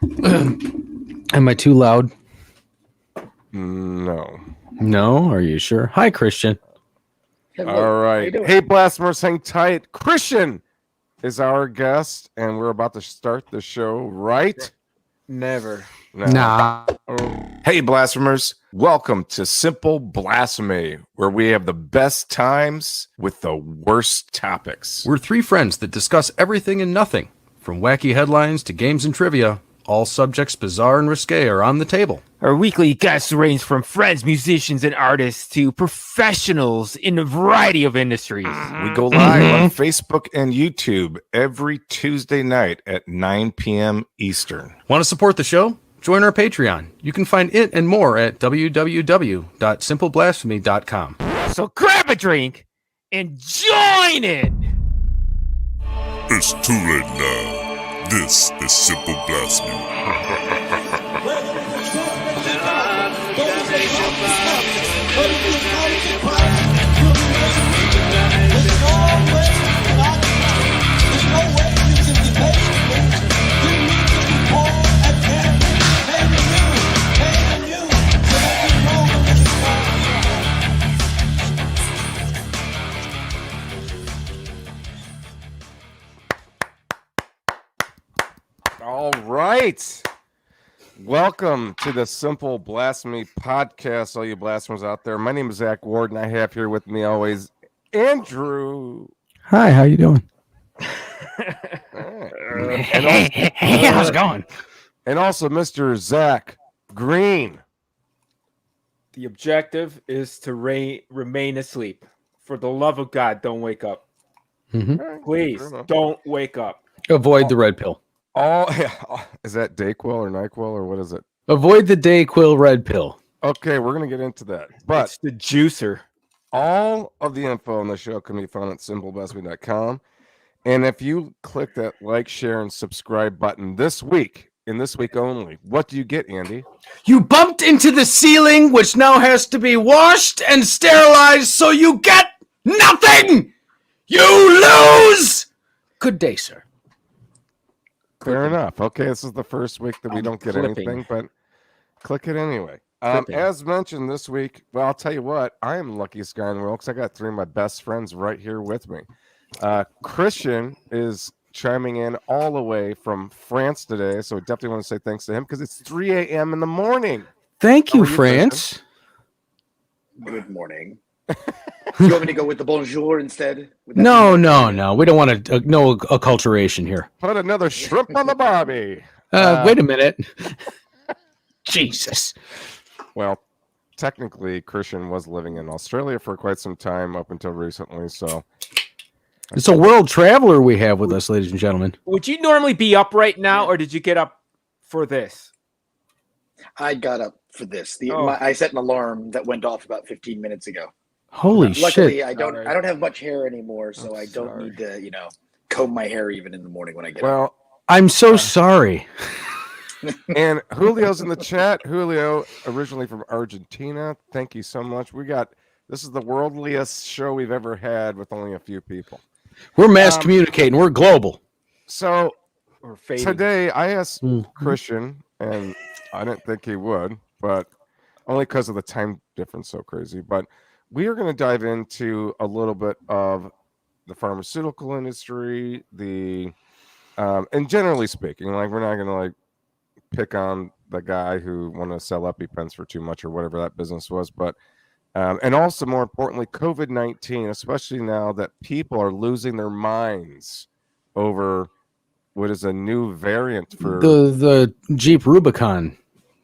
Am I too loud? No. No? Are you sure? Hi, Christian. Hello. All How you right. doing? Hey, Blasphemers, hang tight. Christian is our guest, and we're about to start the show, right? Never. No. Nah. Hey, Blasphemers. Welcome to Simple Blasphemy, where we have the best times with the worst topics. We're three friends that discuss everything and nothing, from wacky headlines to games and trivia. All subjects bizarre and risque are on the table. Our weekly guests range from friends, musicians, and artists to professionals in a variety of industries. We go live on Facebook and YouTube every Tuesday night at 9 p.m. Eastern. Want to support the show? Join our Patreon. You can find it and more at www.simpleblasphemy.com. So grab a drink and join it! It's too late now. This is Simple Blasphemy. All right. Welcome to the Simple Blasphemy podcast, all you blasphemers out there. My name is Zach Ward, and I have here with me always Andrew. Hi, how you doing? Hey, how's it going? And also Mr. Zach Green. The objective is to remain asleep. For the love of God, don't wake up. Please, don't wake up. Avoid the red pill. Is that Dayquil or NyQuil or what is it? Avoid the Dayquil red pill. Okay, we're going to get into that. But It's the juicer. all of the info on the show can be found at simpleblasphemy.com. And if you click that like, share, and subscribe button this week, in this week only, what do you get, Andy? You bumped into the ceiling, which now has to be washed and sterilized, so you get nothing! You lose! Good day, sir. Fair enough. Okay, this is the first week that we don't get clipping. anything, but click it anyway. Clipping. As mentioned this week, well, I'll tell you what, I am the luckiest guy in the world because I got three of my best friends right here with me. Christian is chiming in all the way from France today, so I definitely want to say thanks to him because it's 3 a.m. in the morning. Thank How you, are you, France. Good morning. You want me to go with the bonjour instead? Would that No, be- no. We don't want to no acculturation here. Put another shrimp on the barbie. Wait a minute. Jesus. Well, technically, Christian was living in Australia for quite some time up until recently, so It's a world traveler we have with us, ladies and gentlemen. Would you normally be up right now, or did you get up for this? I got up for this. Oh. I set an alarm that went off about 15 minutes ago. Holy Luckily, shit. I don't. Alright. I don't have much hair anymore, so I don't sorry. need to, comb my hair even in the morning when I get up. well. I'm so sorry. And Julio's in the chat. Julio, originally from Argentina. Thank you so much. This is the worldliest show we've ever had with only a few people. We're mass communicating. We're global. So Or fading? today I asked Mhm. Christian, and I didn't think he would, but only because of the time difference so crazy. But we are going to dive into a little bit of the pharmaceutical industry, and generally speaking, like we're not going to like pick on the guy who wanted to sell EpiPens for too much or whatever that business was, but and also more importantly, COVID-19, especially now that people are losing their minds over what is a new variant for The Jeep Rubicon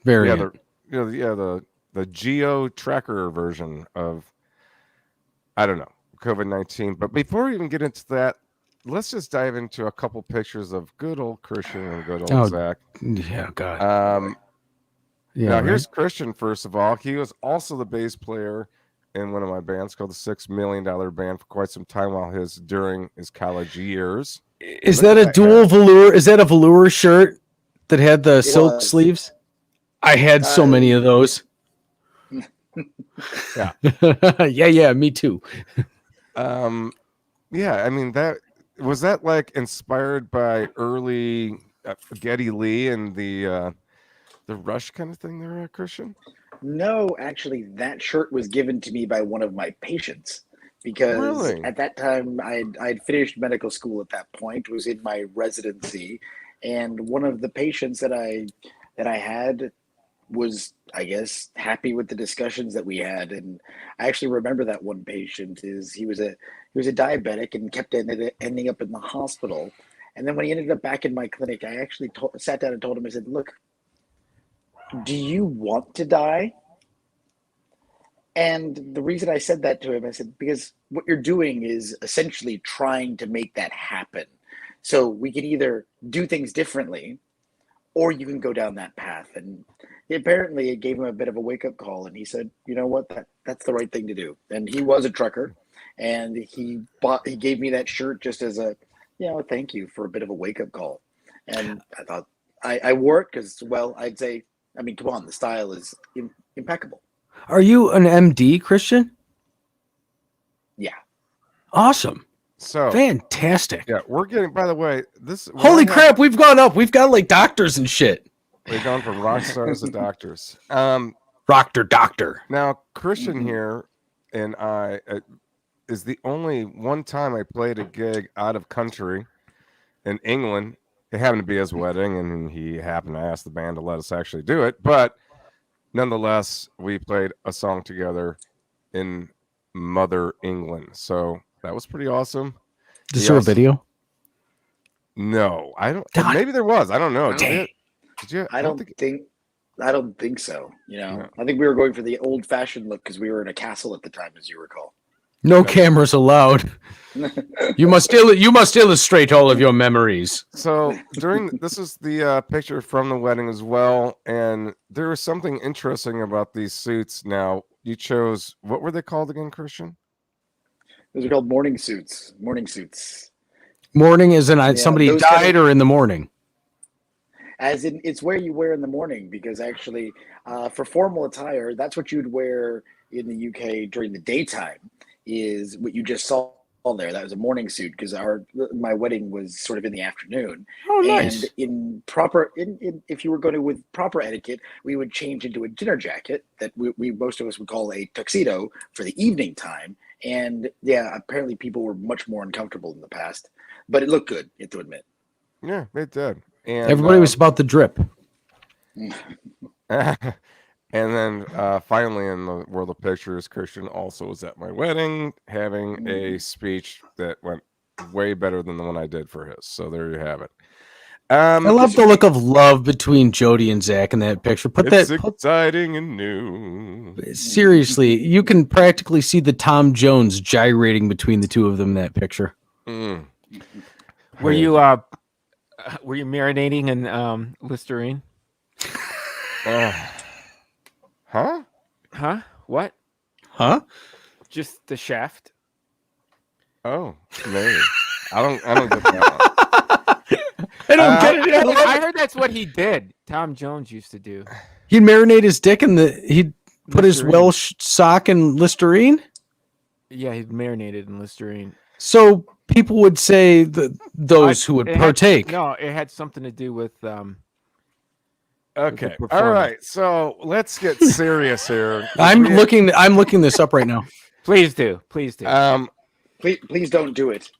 variant. the geo tracker version of COVID-19. But before we even get into that, let's just dive into a couple pictures of good old Christian and good old Oh, Zach. Yeah, God. Now Yeah, here's Christian. First of all, he was also the bass player in one of my bands called the $6 Million Band for quite some time during his college years. Is look that at a that dual hair. velour? Is that a velour shirt that had the silk was. sleeves? I had so many of those. Yeah. yeah, me too. Yeah, I mean that like inspired by early Geddy Lee and the Rush kind of thing there, Christian? No, actually, that shirt was given to me by one of my patients because Really? at that time I'd finished medical school at that point, was in my residency, and one of the patients that I had was, I guess, happy with the discussions that we had. And I actually remember that one patient is he was a diabetic and kept ending up in the hospital. And then when he ended up back in my clinic, I actually sat down and told him, I said, "Look, do you want to die?" And the reason I said that to him, I said, because what you're doing is essentially trying to make that happen. So we can either do things differently or you can go down that path. And apparently it gave him a bit of a wake up call. And he said, you know what, that's the right thing to do. And he was a trucker, and he gave me that shirt just as a, thank you for a bit of a wake up call. And I thought I wore it because, well, I'd say, I mean, come on, the style is impeccable. Are you an MD, Christian? Yeah. Awesome. So Fantastic. yeah, we're getting. By the way, Holy crap, we've gone up. We've got like doctors and shit. We've gone from rock stars to doctors. Doctor. Now Christian here and I is the only one time I played a gig out of country in England. It happened to be his wedding, and he happened to ask the band to let us actually do it. But nonetheless, we played a song together in Mother England. So that was pretty awesome. Is there a video? No, I don't. God. Maybe there was. I don't know. Dang. Did you? I don't think so. No. I think we were going for the old fashioned look because we were in a castle at the time, as you recall. No cameras allowed. You must illustrate all of your memories. So this is the picture from the wedding as well, and there was something interesting about these suits. Now you chose, what were they called again, Christian? Those are called morning suits. Morning suits. Morning is in somebody died or in the morning. As in, it's where you wear in the morning, because actually, for formal attire, that's what you'd wear in the UK during the daytime. Is what you just saw there. That was a morning suit because my wedding was sort of in the afternoon. Oh, nice. And if you were going to, with proper etiquette, we would change into a dinner jacket that we most of us would call a tuxedo for the evening time. And yeah, apparently people were much more uncomfortable in the past, but it looked good, you have to admit. Yeah, it did. And everybody was about the drip. And then finally, in the world of pictures, Christian also was at my wedding having a speech that went way better than the one I did for his. So there you have it. I love the look of love between Jody and Zach in that picture. It's exciting and new. Seriously, you can practically see the Tom Jones gyrating between the two of them in that picture. Mm. Were you marinating in Listerine? Huh? What? Huh? Just the shaft. Oh, maybe. I don't get that one. I don't get it. I heard that's what he did. Tom Jones used to do. He'd marinate his dick he'd put his Listerine. Welsh sock in Listerine. Yeah, he marinated in Listerine. So people would say that those who would partake. It had something to do with Okay. All right. So let's get serious here. I'm looking this up right now. Please do. Please don't do it.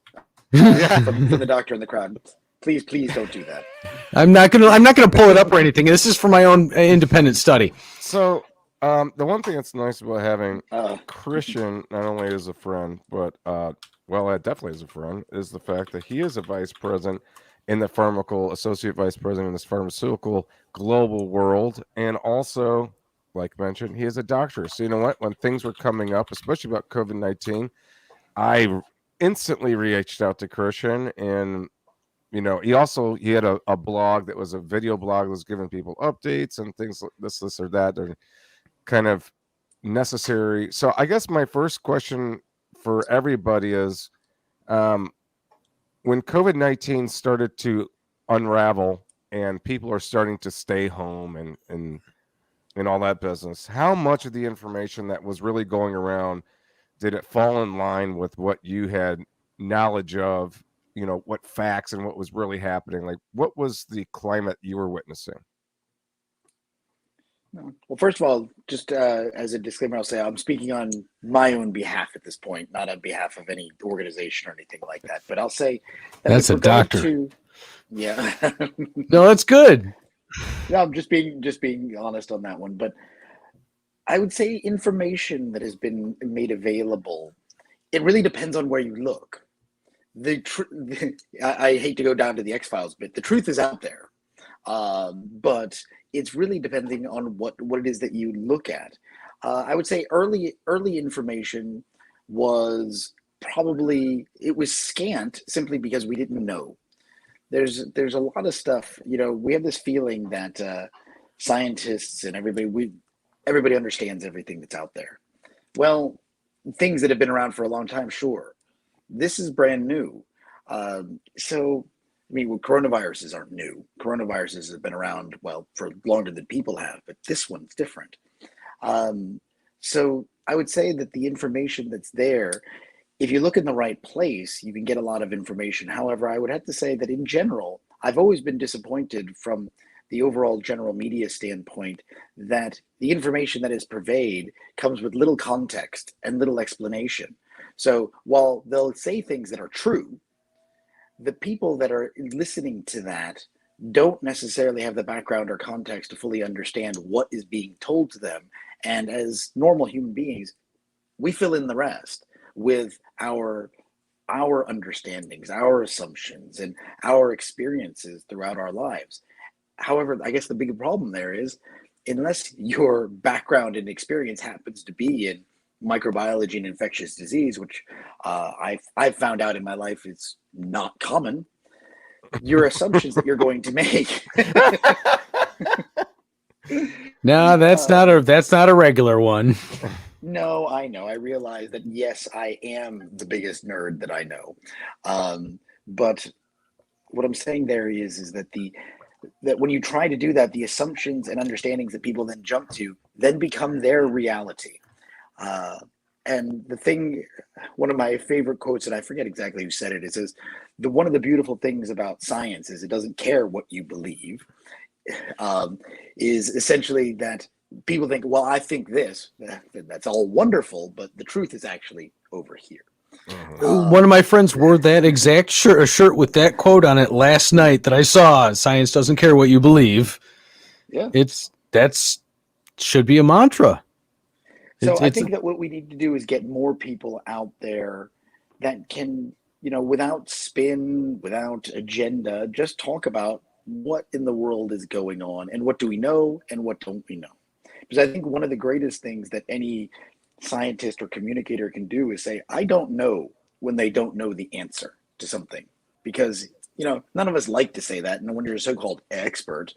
From the doctor in the crowd. Please don't do that. I'm not gonna pull it up or anything. This is for my own independent study. So the one thing that's nice about having Christian not only as a friend, but definitely as a friend, is the fact that he is a vice president in the associate vice president in this pharmaceutical global world, and also, like mentioned, he is a doctor. So you know what? When things were coming up, especially about COVID-19, I instantly reached out to Christian, and he had a blog that was a video blog that was giving people updates and things like this or that. They're kind of necessary. So I guess my first question for everybody is, when COVID-19 started to unravel and people are starting to stay home and all that business, how much of the information that was really going around did it fall in line with what you had knowledge of, what facts and what was really happening. Like, what was the climate you were witnessing? Well, first of all, just as a disclaimer, I'll say I'm speaking on my own behalf at this point, not on behalf of any organization or anything like that. But I'll say that That's a doctor. Yeah. No, that's good. No, I'm just being honest on that one. But I would say information that has been made available, it really depends on where you look. I hate to go down to the X-Files bit. The truth is out there, but it's really depending on what it is that you look at. I would say early information was it was scant simply because we didn't know. There's a lot of stuff. We have this feeling that scientists and everybody understands everything that's out there. Well, things that have been around for a long time, sure. This is brand new. Coronaviruses aren't new. Coronaviruses have been around, for longer than people have, but this one's different. So I would say that the information that's there, if you look in the right place, you can get a lot of information. However, I would have to say that in general, I've always been disappointed from the overall general media standpoint that the information that is purveyed comes with little context and little explanation. So while they'll say things that are true, the people that are listening to that don't necessarily have the background or context to fully understand what is being told to them. And as normal human beings, we fill in the rest with our understandings, our assumptions, and our experiences throughout our lives. However, I guess the big problem there is, unless your background and experience happens to be in microbiology and infectious disease, which I've found out in my life is not common, your assumptions that you're going to make. No, that's not a regular one. No, I know. I realize that, yes, I am the biggest nerd that I know. But what I'm saying there is that that when you try to do that, the assumptions and understandings that people then jump to then become their reality. And one of my favorite quotes, and I forget exactly who said it, it says, one of the beautiful things about science is it doesn't care what you believe, is essentially that people think, well, I think this, that's all wonderful, but the truth is actually over here. One of my friends wore that exact shirt, a shirt with that quote on it last night that I saw. Science doesn't care what you believe. Yeah. That's should be a mantra. So I think that what we need to do is get more people out there that can, without spin, without agenda, just talk about what in the world is going on and what do we know and what don't we know. Because I think one of the greatest things that any scientist or communicator can do is say, I don't know, when they don't know the answer to something. Because, none of us like to say that. And when you're a so-called expert,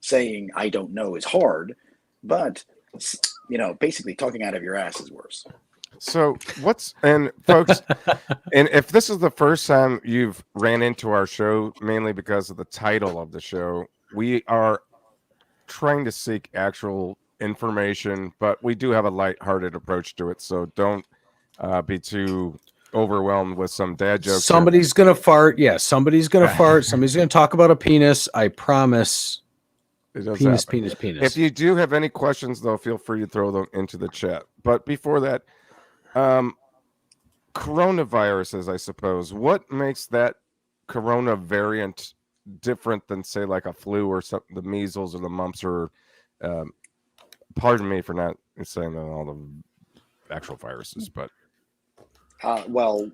saying I don't know is hard, but basically talking out of your ass is worse. So and folks, and if this is the first time you've ran into our show, mainly because of the title of the show, we are trying to seek actual information, but we do have a lighthearted approach to it. So don't be too overwhelmed with some dad jokes. Somebody's going to fart. Yeah, somebody's going to fart. Somebody's going to talk about a penis. I promise. Penis. If you do have any questions, though, feel free to throw them into the chat. But before that, coronaviruses, I suppose. What makes that corona variant different than, say, like a flu or something, the measles or the mumps, or pardon me for not saying all the actual viruses, but well,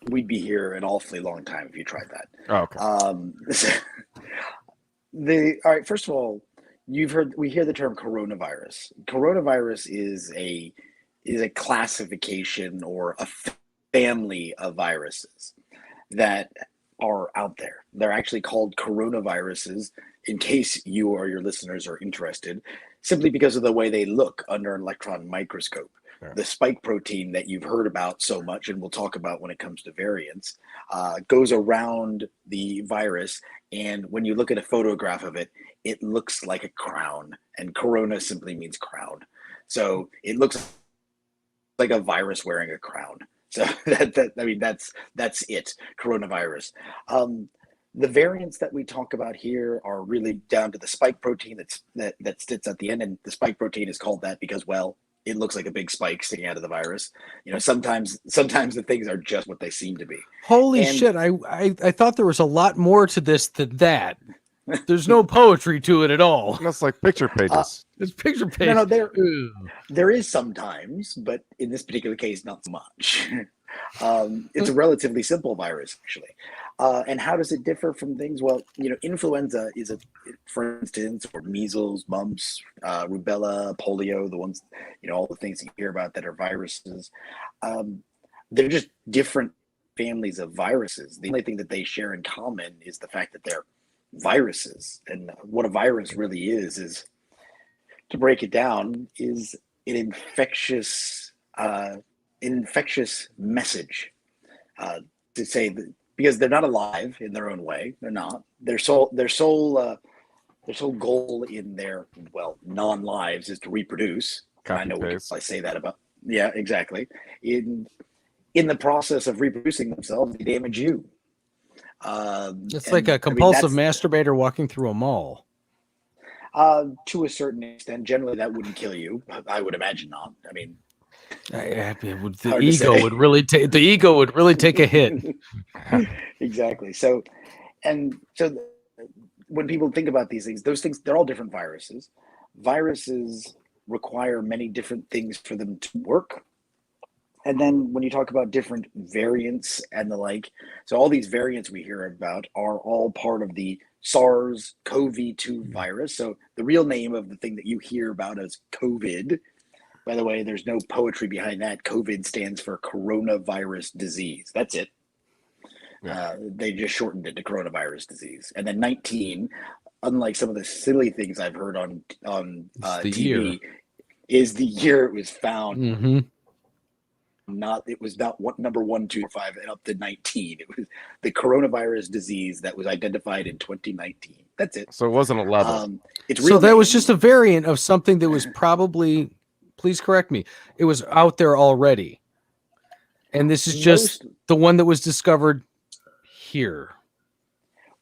we'd be here an awfully long time if you tried that. Oh, okay. All right, first of all, we hear the term coronavirus. Coronavirus is a classification or a family of viruses that are out there. They're actually called coronaviruses, in case you or your listeners are interested, simply because of the way they look under an electron microscope. Yeah. The spike protein that you've heard about so much, and we'll talk about when it comes to variants, goes around the virus. And when you look at a photograph of it, it looks like a crown. And corona simply means crown. So it looks like a virus wearing a crown. So that's it. Coronavirus. The variants that we talk about here are really down to the spike protein that sits at the end, and the spike protein is called that because, well, it looks like a big spike sticking out of the virus. Sometimes the things are just what they seem to be. Holy shit! I thought there was a lot more to this than that. There's no poetry to it at all. That's like picture pages. It's picture pages. No, there is sometimes, but in this particular case, not so much. It's a relatively simple virus, actually. And how does it differ from things? Well, influenza is for instance, or measles, mumps, rubella, polio, the ones, all the things you hear about that are viruses. They're just different families of viruses. The only thing that they share in common is the fact that they're viruses. And what a virus really is to break it down, is an infectious message. To say that, because they're not alive in their own way, they're not. Their sole goal in their non-lives is to reproduce. I know I say that about, yeah, exactly. In the process of reproducing themselves, they damage you. It's like a compulsive masturbator walking through a mall. To a certain extent, generally that wouldn't kill you. I would imagine not. I mean, the ego would really take a hit. Exactly. So when people think about these things, those things, they're all different viruses. Viruses require many different things for them to work. And then when you talk about different variants and the like, so all these variants we hear about are all part of the SARS-CoV-2 virus. So the real name of the thing that you hear about as COVID, by the way, there's no poetry behind that. COVID stands for coronavirus disease. That's it. Yeah. They just shortened it to coronavirus disease. And then 19, unlike some of the silly things I've heard on TV, is the year it was found. Mm-hmm. It was not number 1, 2, 5 and up to 19. It was the coronavirus disease that was identified in 2019. That's it. So it wasn't a level. So that was just a variant of something that was probably, please correct me, it was out there already. And this is just the one that was discovered here.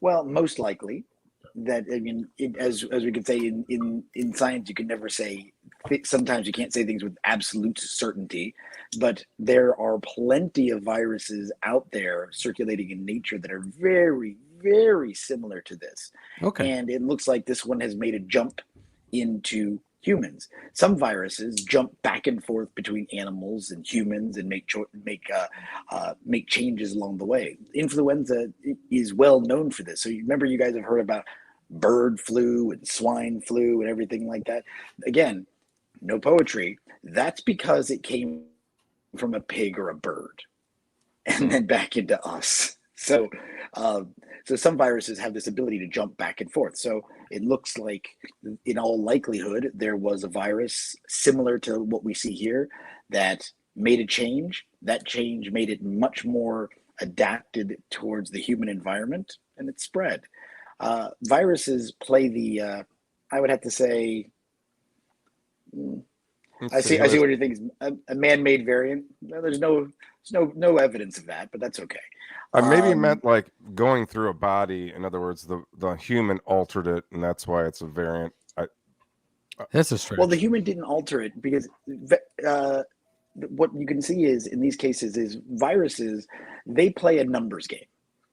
Well, most likely. That, I mean, as we could say in science, you can never say, sometimes you can't say things with absolute certainty, but there are plenty of viruses out there circulating in nature that are very, very similar to this. Okay. And it looks like this one has made a jump into humans. Some viruses jump back and forth between animals and humans and make changes along the way. Influenza is well known for this. So you remember, you guys have heard about bird flu and swine flu and everything like that. Again, no poetry. That's because it came from a pig or a bird and then back into us. So some viruses have this ability to jump back and forth. So it looks like, in all likelihood, there was a virus similar to what we see here that made a change. That change made it much more adapted towards the human environment, and it spread. Viruses play the, I would have to say, I see what you're thinking. A man-made variant. There's no evidence of that, but that's okay. Maybe it meant like going through a body. In other words, the human altered it, and that's why it's a variant. That's a stretch. Well, the human didn't alter it, because what you can see is, in these cases, is viruses, they play a numbers game.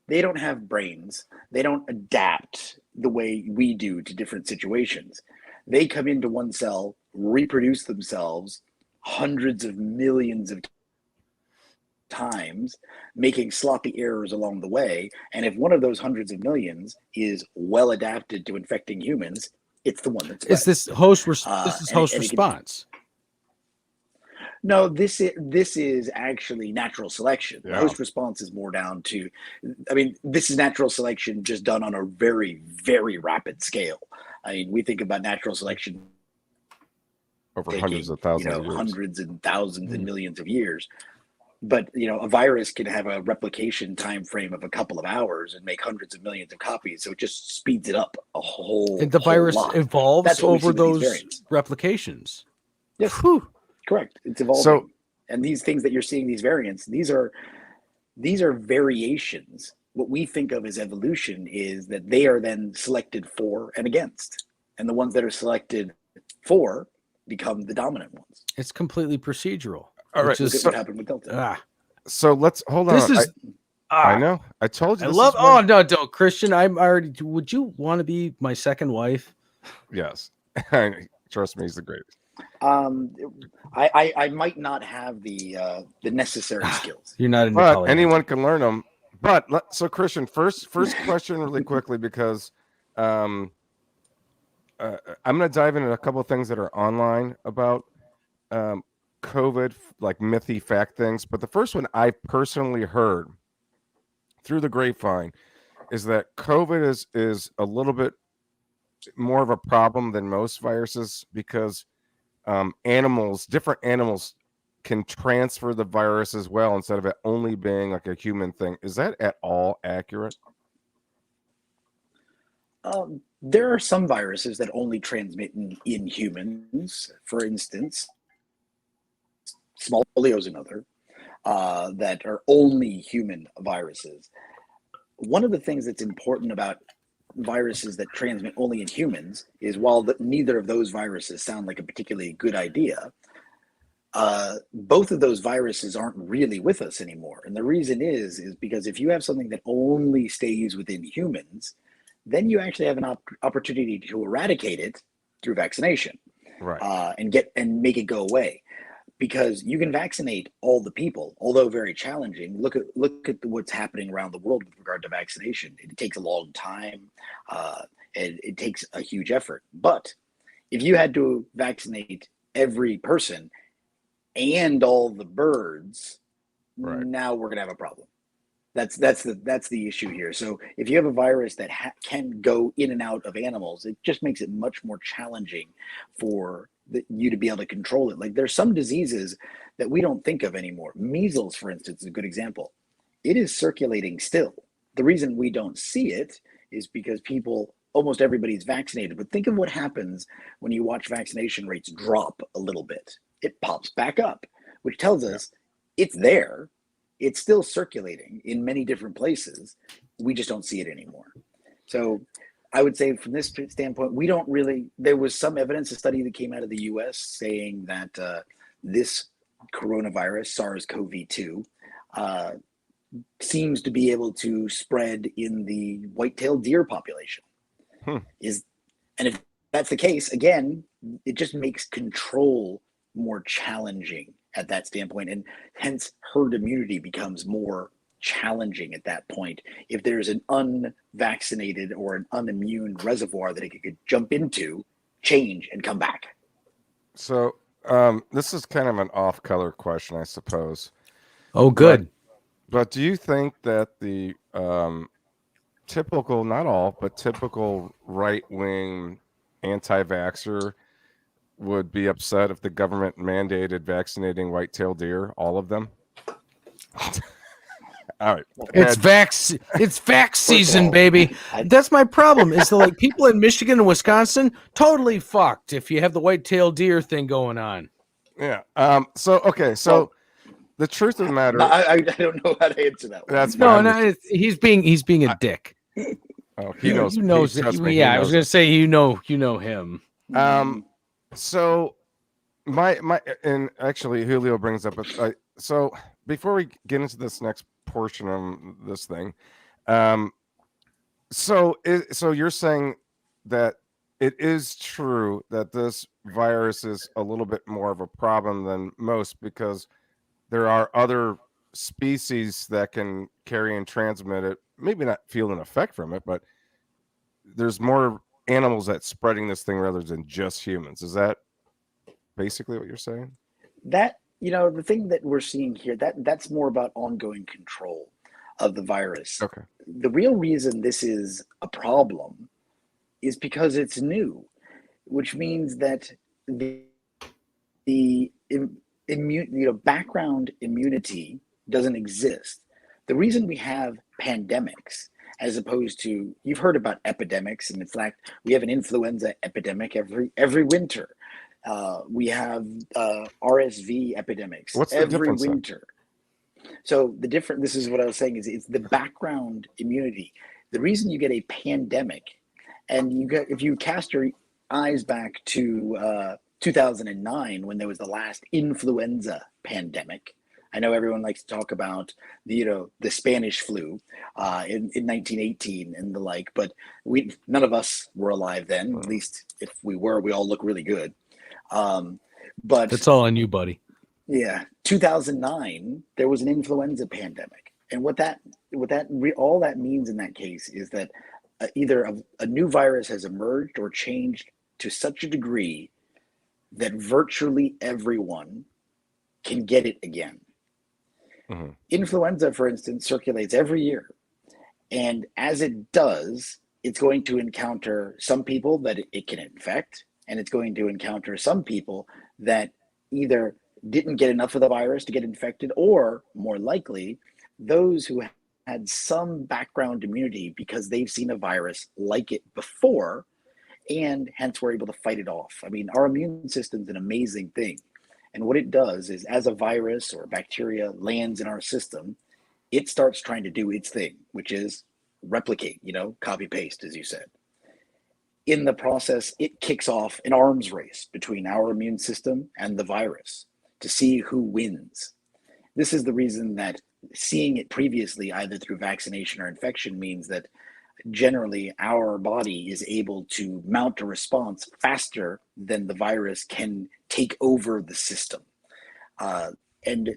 They don't have brains. They don't adapt the way we do to different situations. They come into one cell, reproduce themselves hundreds of millions of times, making sloppy errors along the way. And if one of those hundreds of millions is well adapted to infecting humans, it's the one that's is this host response. No, this is actually natural selection. Yeah. Host response is more down to, I mean, this is natural selection just done on a very, very rapid scale. I mean, we think about natural selection over hundreds of thousands of years. Hundreds and thousands and millions of years. But, a virus can have a replication time frame of a couple of hours and make hundreds of millions of copies. So it just speeds it up a whole lot. And the virus evolves over those replications. Yes. Whew. Correct. It's evolving. So And these things that you're seeing, these variants, these are variations. What we think of as evolution is that they are then selected for and against. And the ones that are selected for become the dominant ones. It's completely procedural. All right. Look at what happened with Delta. So let's hold on. This is. I know. I told you. I love. Oh no, don't, Christian. I'm already. Would you want to be my second wife? Yes. Trust me, he's the greatest. I might not have the necessary skills. You're not. But anyone can learn them. But so Christian, first question really quickly, because I'm going to dive into a couple of things that are online about COVID, like mythy fact things. But the first one I personally heard through the grapevine is that COVID is a little bit more of a problem than most viruses, because different animals can transfer the virus as well, instead of it only being like a human thing. Is that at all accurate? There are some viruses that only transmit in humans. For instance, small polio is another, that are only human viruses. One of the things that's important about viruses that transmit only in humans is, while neither of those viruses sound like a particularly good idea, both of those viruses aren't really with us anymore. And the reason is because if you have something that only stays within humans, then you actually have an opportunity to eradicate it through vaccination, right? And make it go away. Because you can vaccinate all the people, although very challenging. Look at what's happening around the world with regard to vaccination. It takes a long time, and it takes a huge effort. But if you had to vaccinate every person and all the birds, right, now we're gonna have a problem. That's the issue here. So if you have a virus that can go in and out of animals, it just makes it much more challenging for you to be able to control it. Like, there's some diseases that we don't think of anymore. Measles, for instance, is a good example. It is circulating still. The reason we don't see it is because almost everybody's vaccinated. But think of what happens when you watch vaccination rates drop a little bit. It pops back up, which tells us it's there. It's still circulating in many different places. We just don't see it anymore. So I would say, from this standpoint, we don't really. There was some evidence, a study that came out of the US saying that this coronavirus, SARS-CoV-2, seems to be able to spread in the white-tailed deer population. And if that's the case, again, it just makes control more challenging at that standpoint, and hence herd immunity becomes more challenging at that point if there's an unvaccinated or an unimmune reservoir that it could jump into, change, and come back. So this is kind of an off-color question, I suppose. Oh, good. But do you think that the typical, not all, but typical right-wing anti-vaxxer would be upset if the government mandated vaccinating white-tailed deer, all of them? All right. It's vax season, baby. That's my problem. Is the people in Michigan and Wisconsin totally fucked if you have the white-tailed deer thing going on. Yeah. So the truth of the matter, I don't know how to answer that one. That's he's being a dick. Oh, he knows. He knows it. Yeah, I was gonna say you know him. So my and actually Julio brings up so before we get into this next portion of this thing, so you're saying that it is true that this virus is a little bit more of a problem than most, because there are other species that can carry and transmit it, maybe not feel an effect from it, but there's more animals that's spreading this thing rather than just humans. Is that basically what you're saying? That, the thing that we're seeing here, that's more about ongoing control of the virus. Okay. The real reason this is a problem is because it's new, which means that the background immunity doesn't exist. The reason we have pandemics, as opposed to, you've heard about epidemics, and in fact, we have an influenza epidemic every winter. We have RSV epidemics What's the every difference then? winter. So this is what I was saying, is it's the background immunity. The reason you get a pandemic, and if you cast your eyes back to 2009, when there was the last influenza pandemic. I know everyone likes to talk about the Spanish flu in 1918 and the like, but none of us were alive then. At least if we were, we all look really good. But That's all on you, buddy. Yeah, 2009, there was an influenza pandemic, and all that means in that case is that either a new virus has emerged or changed to such a degree that virtually everyone can get it again. Mm-hmm. Influenza, for instance, circulates every year, and as it does, it's going to encounter some people that it can infect, and it's going to encounter some people that either didn't get enough of the virus to get infected, or more likely, those who had some background immunity because they've seen a virus like it before, and hence were able to fight it off. I mean, our immune system is an amazing thing. And what it does is, as a virus or bacteria lands in our system, it starts trying to do its thing, which is replicate, copy paste, as you said. In the process, it kicks off an arms race between our immune system and the virus to see who wins. This is the reason that seeing it previously, either through vaccination or infection, means that generally our body is able to mount a response faster than the virus can take over the system. And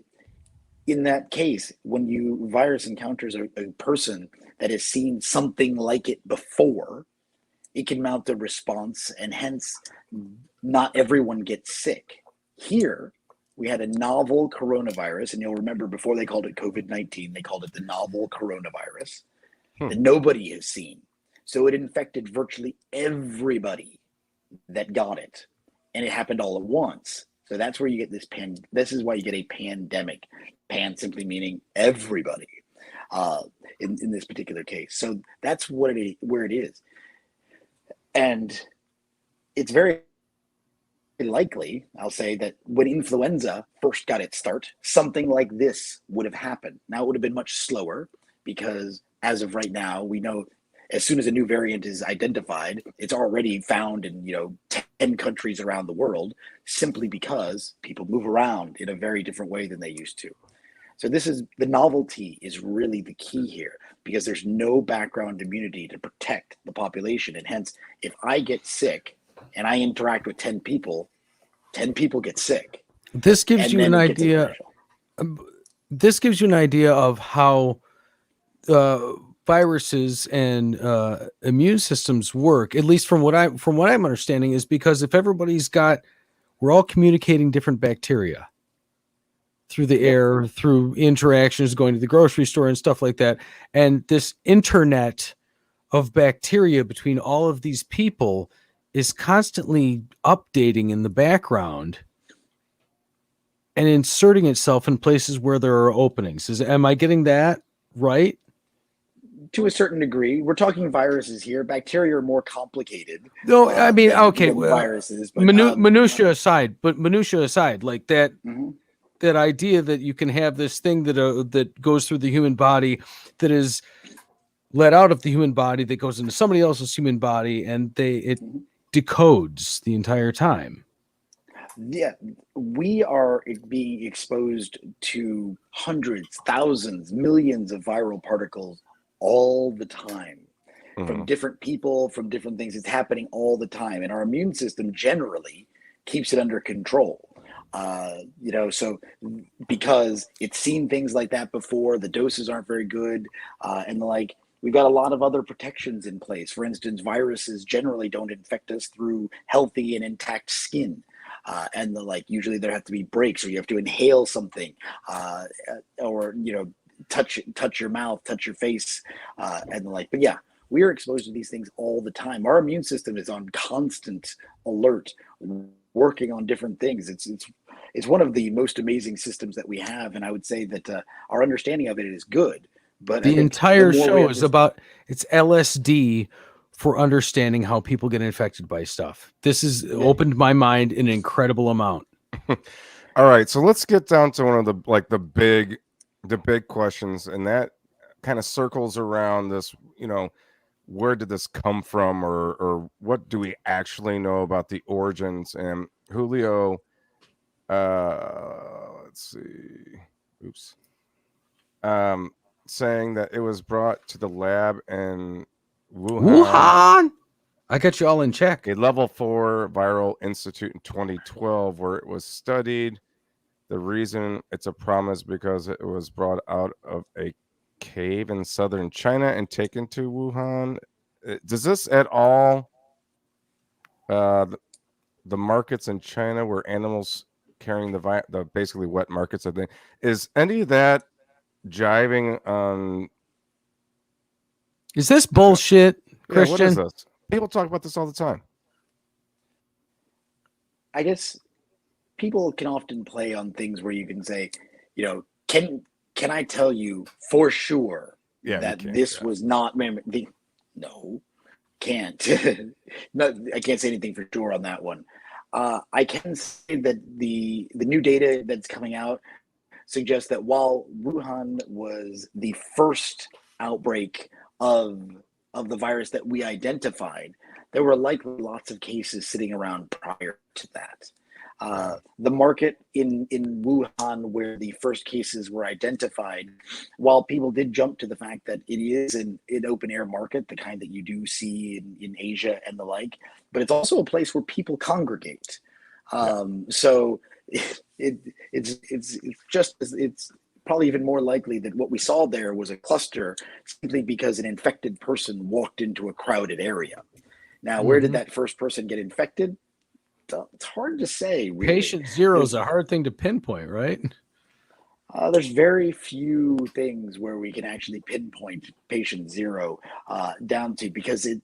in that case, when virus encounters a person that has seen something like it before, it can mount a response, and hence not everyone gets sick. Here, we had a novel coronavirus, and you'll remember before they called it COVID-19, they called it the novel coronavirus that nobody has seen. So it infected virtually everybody that got it, and it happened all at once. So that's where you get this is why you get a pandemic. Pan simply meaning everybody in this particular case. So that's where it is. And it's very likely, I'll say, that when influenza first got its start, something like this would have happened. Now, it would have been much slower because as of right now, we know as soon as a new variant is identified, it's already found in 10 countries around the world, simply because people move around in a very different way than they used to. So the novelty is really the key here, because there's no background immunity to protect the population. And hence, if I get sick and I interact with 10 people get sick. This gives you an idea. This gives you an idea of how viruses and immune systems work, at least from what I'm understanding, is because if we're all communicating different bacteria through the air, through interactions, going to the grocery store and stuff like that. And this internet of bacteria between all of these people is constantly updating in the background and inserting itself in places where there are openings. Am I getting that right? To a certain degree. We're talking viruses here. Bacteria are more complicated. No, I mean, than viruses. But, minutia aside, like that. Mm-hmm. That idea that you can have this thing that goes through the human body, that is let out of the human body, that goes into somebody else's human body, and it decodes the entire time. Yeah, we are being exposed to hundreds, thousands, millions of viral particles all the time, from different people, from different things. It's happening all the time, and our immune system generally keeps it under control. So because it's seen things like that before, the doses aren't very good, and we've got a lot of other protections in place. For instance, viruses generally don't infect us through healthy and intact skin. And usually there have to be breaks, or you have to inhale something, or touch your mouth, touch your face, and the like. But yeah, we are exposed to these things all the time. Our immune system is on constant alert, working on different things. It's one of the most amazing systems that we have, and I would say that our understanding of it is good. But the entire show is about it's LSD for understanding how people get infected by stuff. This has opened my mind an incredible amount. All right, so let's get down to one of the big questions, and that kind of circles around this, where did this come from, or what do we actually know about the origins? And Julio, let's see, saying that it was brought to the lab in Wuhan. I got you all in check. A level 4 viral institute in 2012, where it was studied. The reason it's a problem is because it was brought out of a cave in southern China and taken to Wuhan. Does this at all, the markets in China where animals carrying the basically wet markets, I think, is any of that jiving on? Is this bullshit, Christian? What is this? People talk about this all the time. I guess people can often play on things where you can say, can I tell you for sure that this was not no, can't. No, I can't say anything for sure on that one. I can say that the new data that's coming out suggests that while Wuhan was the first outbreak of the virus that we identified, there were likely lots of cases sitting around prior to that. The market in Wuhan, where the first cases were identified, while people did jump to the fact that it is an open air market, the kind that you do see in Asia and the like, but it's also a place where people congregate. So it's probably even more likely that what we saw there was a cluster simply because an infected person walked into a crowded area. Now, where did that first person get infected? It's hard to say. Really. Patient zero is a hard thing to pinpoint, right? There's very few things where we can actually pinpoint patient zero down to, because the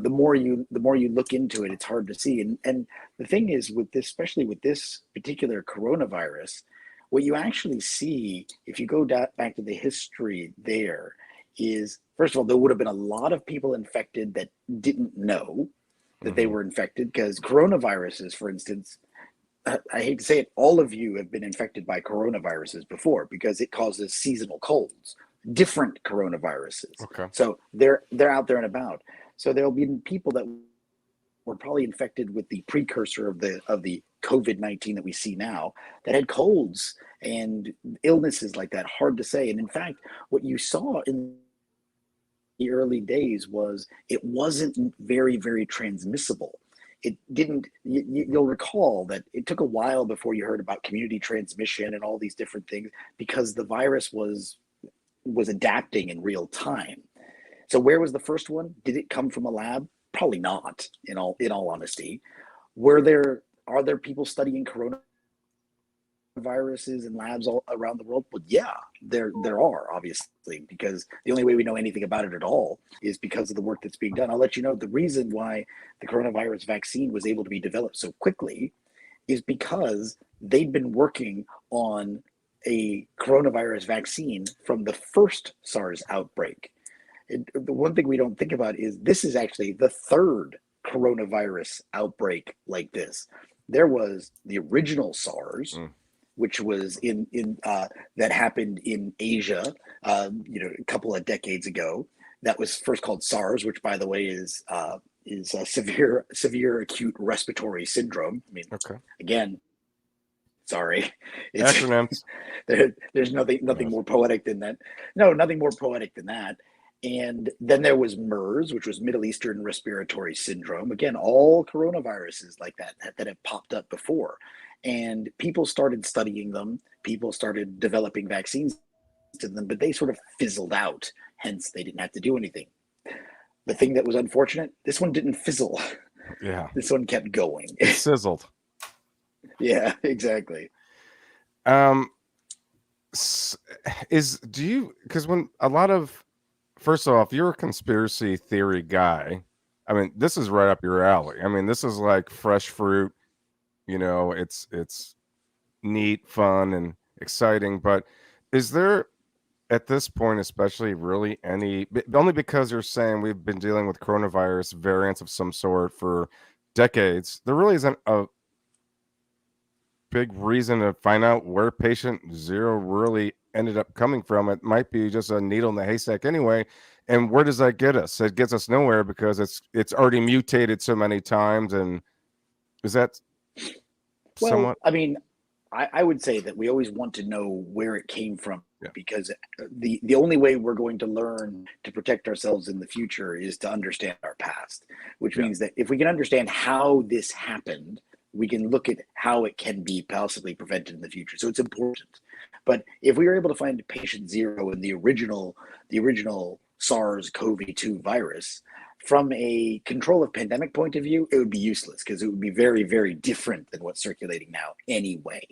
more you look into it, it's hard to see. And the thing is with this, especially with this particular coronavirus, what you actually see, if you go back to the history there, is, first of all, there would have been a lot of people infected that didn't know that they were infected, because coronaviruses, for instance, I hate to say it, all of you have been infected by coronaviruses before, because it causes seasonal colds, different coronaviruses. Okay. So they're out there and about. So there'll be people that were probably infected with the precursor of the COVID-19 that we see now, that had colds and illnesses like that. Hard to say. And in fact, what you saw in the early days was it wasn't very, very transmissible. It didn't, you'll recall that it took a while before you heard about community transmission and all these different things, because the virus was adapting in real time. So where was the first one? Did it come from a lab? Probably not, in all honesty. Are there people studying coronaviruses in labs all around the world? Well, yeah, there are, obviously, because the only way we know anything about it at all is because of the work that's being done. I'll let you know the reason why the coronavirus vaccine was able to be developed so quickly is because they'd been working on a coronavirus vaccine from the first SARS outbreak. The one thing we don't think about is this is actually the third coronavirus outbreak like this. There was the original SARS, which was that happened in Asia, a couple of decades ago. That was first called SARS, which, by the way, is a severe acute respiratory syndrome. I mean, again, sorry, Acronyms. There's nothing more poetic than that. No, nothing more poetic than that. And then there was MERS, which was Middle Eastern Respiratory Syndrome. Again, all coronaviruses like that have popped up before. And people started studying them. People started developing vaccines to them, but they sort of fizzled out. Hence, they didn't have to do anything. The thing that was unfortunate, this one didn't fizzle. Yeah. This one kept going. It sizzled. Yeah, exactly. Because when a lot of, first off, you're a conspiracy theory guy. I mean, this is right up your alley. I mean, this is like fresh fruit. It's neat, fun, and exciting. But is there at this point, especially really only because you're saying we've been dealing with coronavirus variants of some sort for decades, there really isn't a big reason to find out where patient zero really ended up coming from. It might be just a needle in the haystack anyway. And where does that get us? It gets us nowhere because it's already mutated so many times. And is that somewhat? I mean, I would say that we always want to know where it came from, because the only way we're going to learn to protect ourselves in the future is to understand our past, which means that if we can understand how this happened, we can look at how it can be possibly prevented in the future. So it's important. But if we were able to find patient zero in the original SARS-CoV-2 virus, from a control of pandemic point of view, it would be useless because it would be very, very different than what's circulating now anyway.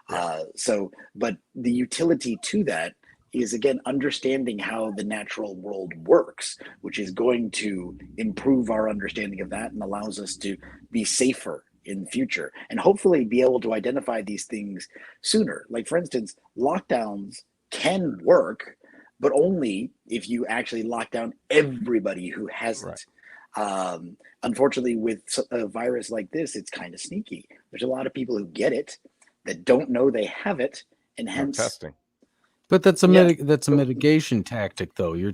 But the utility to that is, again, understanding how the natural world works, which is going to improve our understanding of that and allows us to be safer in the future and hopefully be able to identify these things sooner. Like, for instance, lockdowns can work, but only if you actually lock down everybody who hasn't. Unfortunately, with a virus like this, it's kind of sneaky. There's a lot of people who get it that don't know they have it, and hence testing. But that's a mitigation tactic, though. You're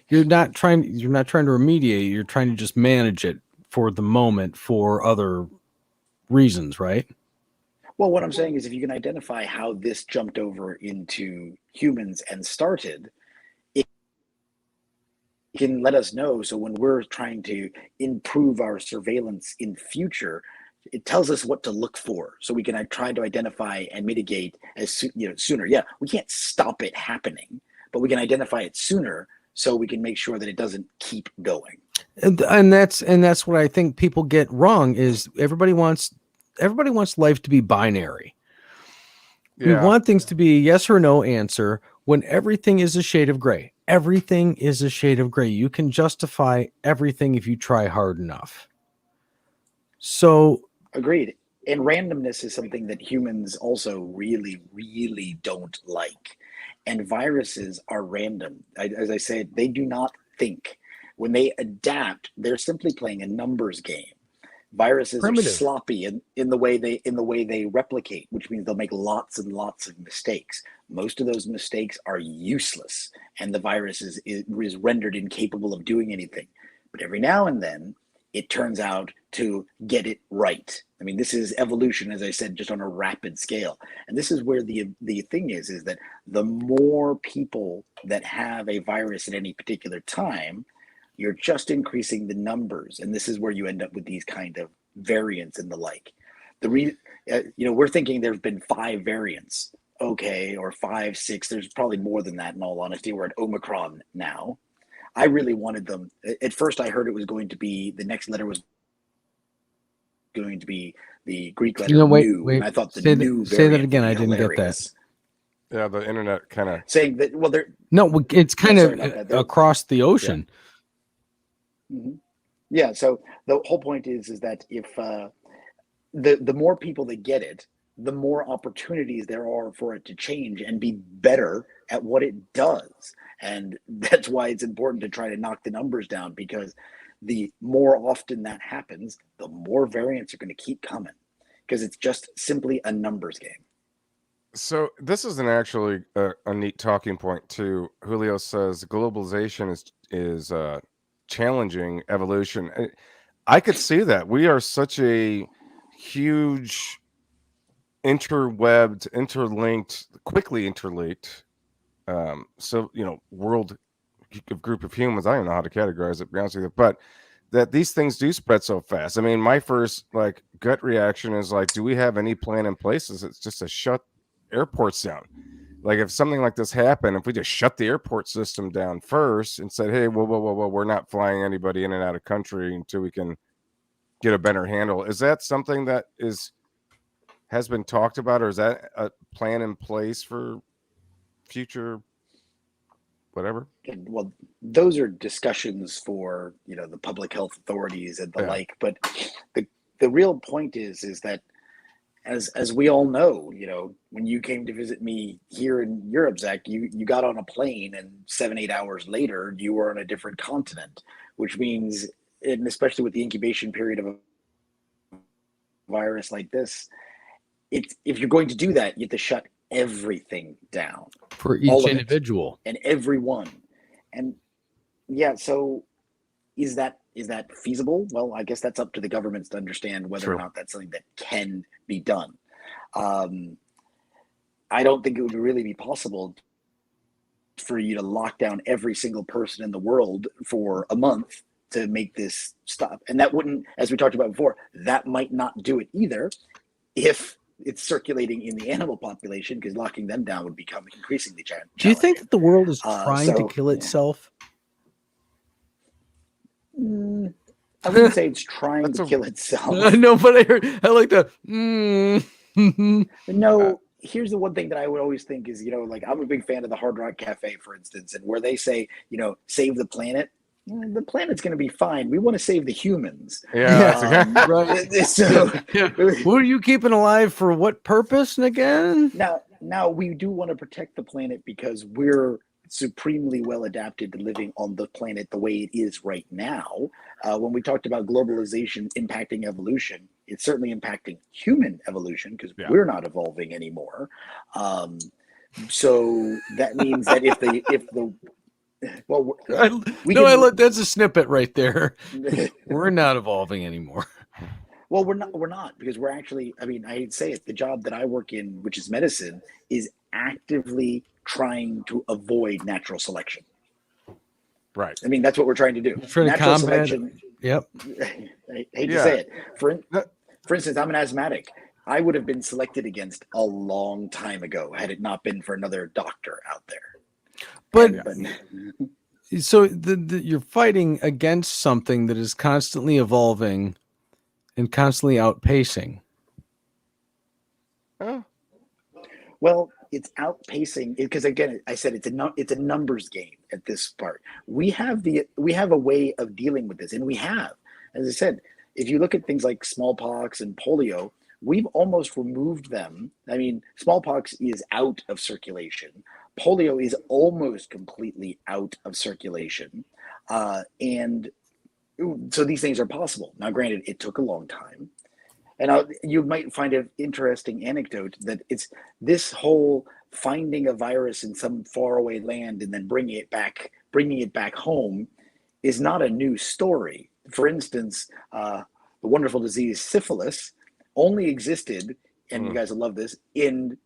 not trying to remediate. You're trying to just manage it for the moment for other reasons, right? Well, what I'm saying is, if you can identify how this jumped over into humans and started, it can let us know. So when we're trying to improve our surveillance in future, it tells us what to look for, so we can try to identify and mitigate sooner. Yeah, we can't stop it happening, but we can identify it sooner, so we can make sure that it doesn't keep going. And that's what I think people get wrong is everybody wants life to be binary. We want things to be a yes or no answer when everything is a shade of gray. Everything is a shade of gray. You can justify everything if you try hard enough. So agreed. And randomness is something that humans also really, really don't like. And viruses are random. As I said, they do not think. When they adapt, they're simply playing a numbers game. Viruses are sloppy in the way they replicate, which means they'll make lots and lots of mistakes. Most of those mistakes are useless, and the virus is rendered incapable of doing anything. But every now and then, it turns out to get it right. I mean, this is evolution, as I said, just on a rapid scale. And this is where the thing is that the more people that have a virus at any particular time, you're just increasing the numbers. And this is where you end up with these kind of variants and the like. We're thinking there's been 5 variants, okay, or 5, 6. There's probably more than that, in all honesty. We're at Omicron now. I really wanted them. At first, I heard it was going to be, the next letter was going to be the Greek letter nu. And I thought the new say that again. I didn't get that. Yeah, the internet kind of saying that. Well, it's kind of across the ocean. Yeah. Mm-hmm. Yeah. So the whole point is that if the more people that get it, the more opportunities there are for it to change and be better at what it does. And that's why it's important to try to knock the numbers down, because the more often that happens, the more variants are going to keep coming, because it's just simply a numbers game. So this is actually a neat talking point too. Julio says globalization is challenging evolution. I could see that. We are such a huge interwebbed, interlinked, quickly interlinked world group of humans. I don't know how to categorize it, to be honest with you, but that these things do spread so fast. I mean, my first gut reaction is do we have any plan in place? It's just to shut airports down. Like, if something like this happened, if we just shut the airport system down first and said, hey, whoa, we're not flying anybody in and out of country until we can get a better handle. Is that something that has been talked about, or is that a plan in place for future whatever? Well, those are discussions for the public health authorities and the like. But the real point is that as we all know, when you came to visit me here in Europe, Zach, you got on a plane and 7-8 hours later you were on a different continent, which means, and especially with the incubation period of a virus like this, if you're going to do that, you have to shut everything down for each individual and everyone. And yeah, so is that feasible? Well, I guess that's up to the governments to understand whether or not that's something that can be done. I don't think it would really be possible for you to lock down every single person in the world for a month to make this stop. And that wouldn't, as we talked about before, that might not do it either if it's circulating in the animal population, because locking them down would become increasingly challenging. Do you think that the world is trying to kill itself? I wouldn't say it's trying to kill itself. No, but I like the. No, here's the one thing that I would always think is, like, I'm a big fan of the Hard Rock Cafe, for instance, and where they say, save the planet. The planet's going to be fine. We want to save the humans. Yeah, right. So, who are you keeping alive for what purpose again? Now we do want to protect the planet because we're supremely well adapted to living on the planet the way it is right now. When we talked about globalization impacting evolution, it's certainly impacting human evolution because we're not evolving anymore. So that means that if the well, that's a snippet right there. We're not evolving anymore. Well, we're not because we're actually, I'd say it, the job that I work in, which is medicine, is actively trying to avoid natural selection. Right. That's what we're trying to do. Natural selection. Yep. I hate to say it. For instance, I'm an asthmatic. I would have been selected against a long time ago had it not been for another doctor out there. So you're fighting against something that is constantly evolving and constantly outpacing. Oh. Well, it's outpacing because, again, I said it's a numbers game at this part. We have a way of dealing with this, and we have, as I said, if you look at things like smallpox and polio, we've almost removed them. Smallpox is out of circulation. Polio is almost completely out of circulation. And so these things are possible. Now, granted, it took a long time. And you might find an interesting anecdote that it's this whole finding a virus in some faraway land and then bringing it back home is not a new story. For instance, the wonderful disease syphilis only existed, and you guys will love this, in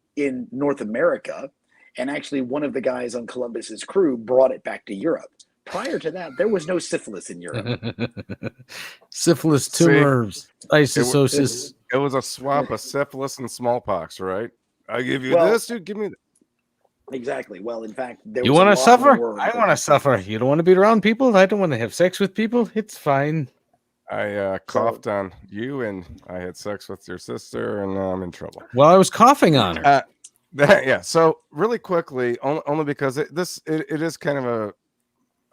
North America. And actually, one of the guys on Columbus's crew brought it back to Europe. Prior to that, there was no syphilis in Europe. Syphilis, tumors, isososis. It was a swap of syphilis and smallpox, right? I give you this, dude. Give me that. Exactly. Well, in fact, you want to suffer? I want to suffer. You don't want to be around people? I don't want to have sex with people. It's fine. I coughed on you, and I had sex with your sister, and now I'm in trouble. Well, I was coughing on her. Yeah. So really quickly, only because it is kind of a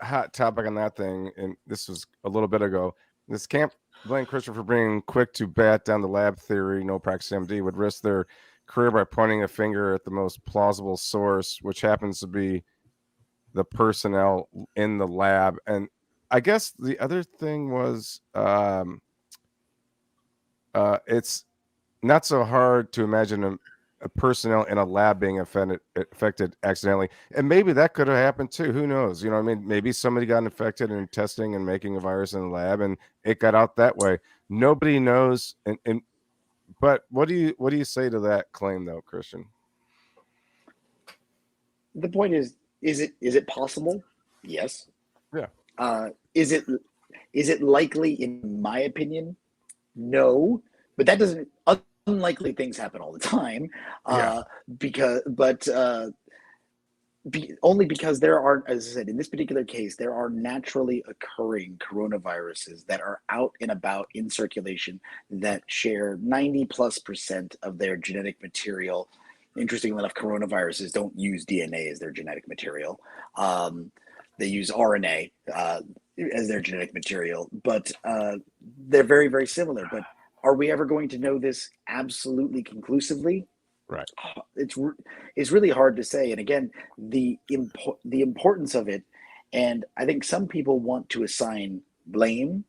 hot topic on that thing, and this was a little bit ago. This can't blame Christopher for being quick to bat down the lab theory. No practice MD would risk their career by pointing a finger at the most plausible source, which happens to be the personnel in the lab. And I guess the other thing was it's not so hard to imagine a personnel in a lab being affected accidentally, and maybe that could have happened too. Who knows? Maybe somebody got infected in testing and making a virus in the lab, and it got out that way. Nobody knows. But what do you say to that claim, though, Christian? The point is it possible? Yes. Yeah. Is it likely? In my opinion, no. But that doesn't. Unlikely things happen all the time, only because there are, as I said, in this particular case, there are naturally occurring coronaviruses that are out and about in circulation that share 90+% of their genetic material. Interestingly enough, coronaviruses don't use DNA as their genetic material. They use RNA as their genetic material, but they're very, very similar. But Are we ever going to know this absolutely conclusively? Right. It's really hard to say. And again, the importance of it, and I think some people want to assign blame.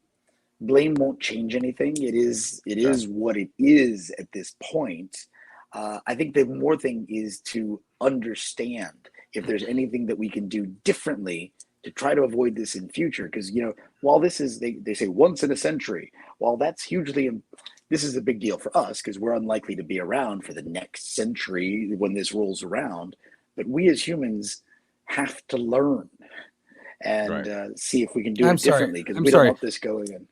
Blame won't change anything. It is what it is at this point. I think the more thing is to understand if there's anything that we can do differently to try to avoid this in future. Because, you know, while this is, they say once in a century, while that's hugely, this is a big deal for us because we're unlikely to be around for the next century when this rolls around. But we as humans have to learn and see if we can do it differently, because we don't want this going in.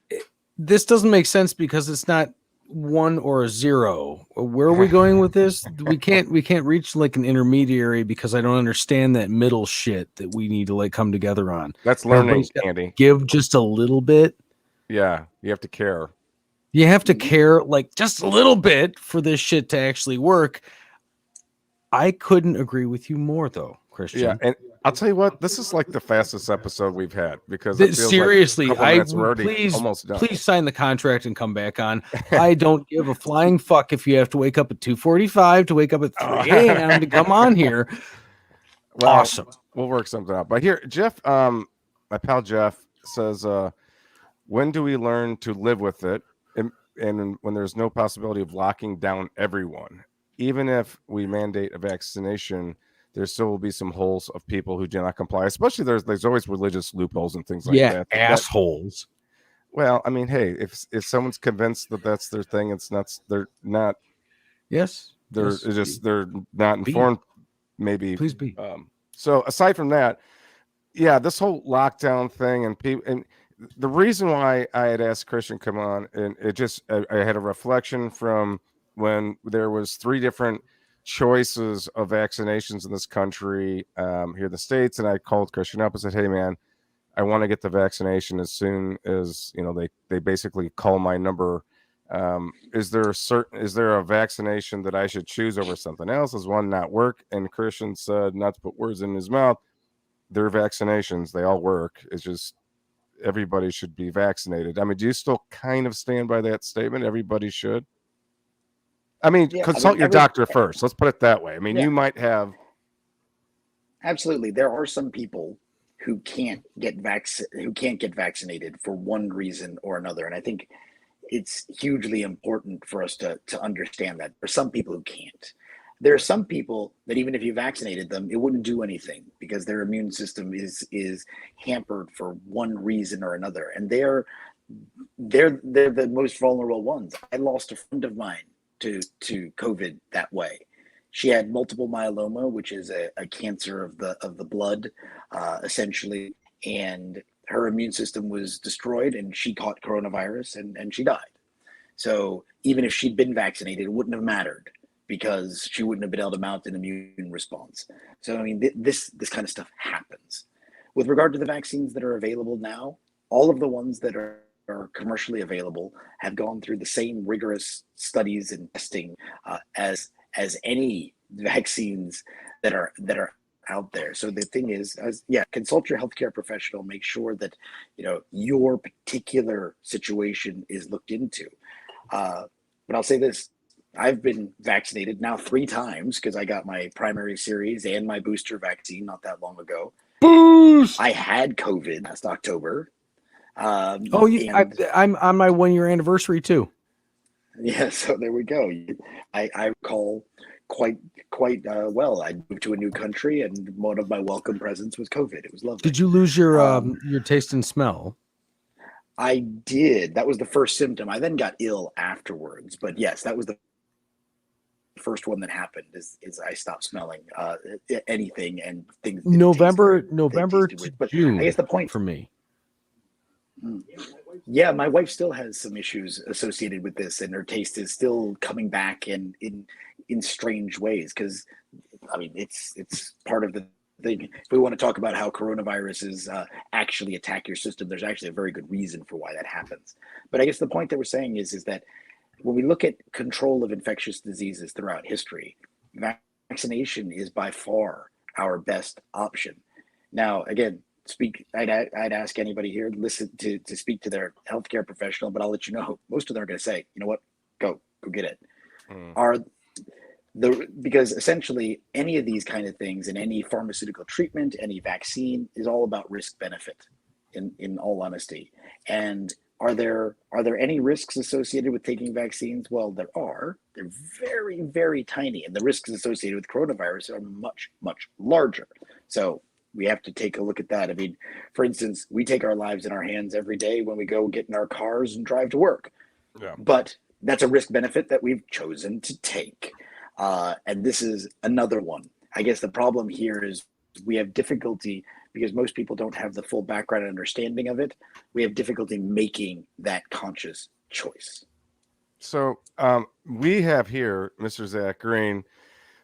This doesn't make sense because it's not 1 or a 0. Where are we going with this? We can't reach like an intermediary because I don't understand that middle shit that we need to like come together on. That's learning, Andy. Give just a little bit. Yeah, you have to care. You have to care like just a little bit for this shit to actually work. I couldn't agree with you more though, Christian. Yeah, and I'll tell you what, this is like the fastest episode we've had because seriously, like please sign the contract and come back on. I don't give a flying fuck if you have to wake up at 2:45 to wake up at 3 a.m. to come on here. Well, awesome. We'll work something out. But here, Jeff, my pal Jeff says, when do we learn to live with it? And when there's no possibility of locking down everyone, even if we mandate a vaccination, there still will be some holes of people who do not comply. Especially there's always religious loopholes and things like that. Assholes. Well, I mean, hey, if someone's convinced that that's their thing, it's not. They're not. Yes. They're not informed. Maybe. Please be. So aside from that, yeah, this whole lockdown thing and people and. The reason why I had asked Christian come on, and I had a reflection from when there was 3 different choices of vaccinations in this country here in the States, and I called Christian up and said, hey man, I want to get the vaccination as soon as, you know, they basically call my number. Is there a vaccination that I should choose over something else? Does one not work? And Christian said, not to put words in his mouth, they're vaccinations, they all work. It's just everybody should be vaccinated. I mean, do you still kind of stand by that statement? Everybody should. I mean, consult your doctor first. Let's put it that way. I mean, you might have. Absolutely, there are some people who can't get vaccinated for one reason or another, and I think it's hugely important for us to understand that. For some people who can't. There are some people that even if you vaccinated them, it wouldn't do anything because their immune system is hampered for one reason or another, and they're the most vulnerable ones. I lost a friend of mine to COVID that way. She had multiple myeloma, which is a cancer of the blood, essentially, and her immune system was destroyed, and she caught coronavirus and she died. So even if she'd been vaccinated, it wouldn't have mattered, because she wouldn't have been able to mount an immune response. So, I mean, this kind of stuff happens. With regard to the vaccines that are available now, all of the ones that are commercially available have gone through the same rigorous studies and testing as any vaccines that are out there. So the thing is, consult your healthcare professional, make sure that, you know, your particular situation is looked into. But I'll say this, I've been vaccinated now 3 times because I got my primary series and my booster vaccine not that long ago. Boost! I had COVID last October. I'm on my 1-year anniversary too. Yeah, so there we go. I recall quite well. I moved to a new country, and one of my welcome presents was COVID. It was lovely. Did you lose your taste and smell? I did. That was the first symptom. I then got ill afterwards, but yes, that was the first one that happened. Is I stopped smelling anything and things. November to but June. I guess the point for me. Yeah, my wife still has some issues associated with this, and her taste is still coming back in strange ways. Because, I mean, it's part of the thing. If we want to talk about how coronaviruses actually attack your system, there's actually a very good reason for why that happens. But I guess the point that we're saying is that when we look at control of infectious diseases throughout history, vaccination is by far our best option. Now, again, speak. I'd ask anybody here listen to speak to their healthcare professional, but I'll let you know most of them are going to say, you know what, go get it. Are because essentially any of these kind of things in any pharmaceutical treatment, any vaccine is all about risk benefit in all honesty. And are there any risks associated with taking vaccines? Well, there are. They're very, very tiny. And the risks associated with coronavirus are much, much larger. So we have to take a look at that. I mean, for instance, we take our lives in our hands every day when we go get in our cars and drive to work. Yeah. But that's a risk benefit that we've chosen to take. And this is another one. I guess the problem here is we have difficulty because most people don't have the full background and understanding of it. We have difficulty making that conscious choice. So we have here Mr. Zach Green,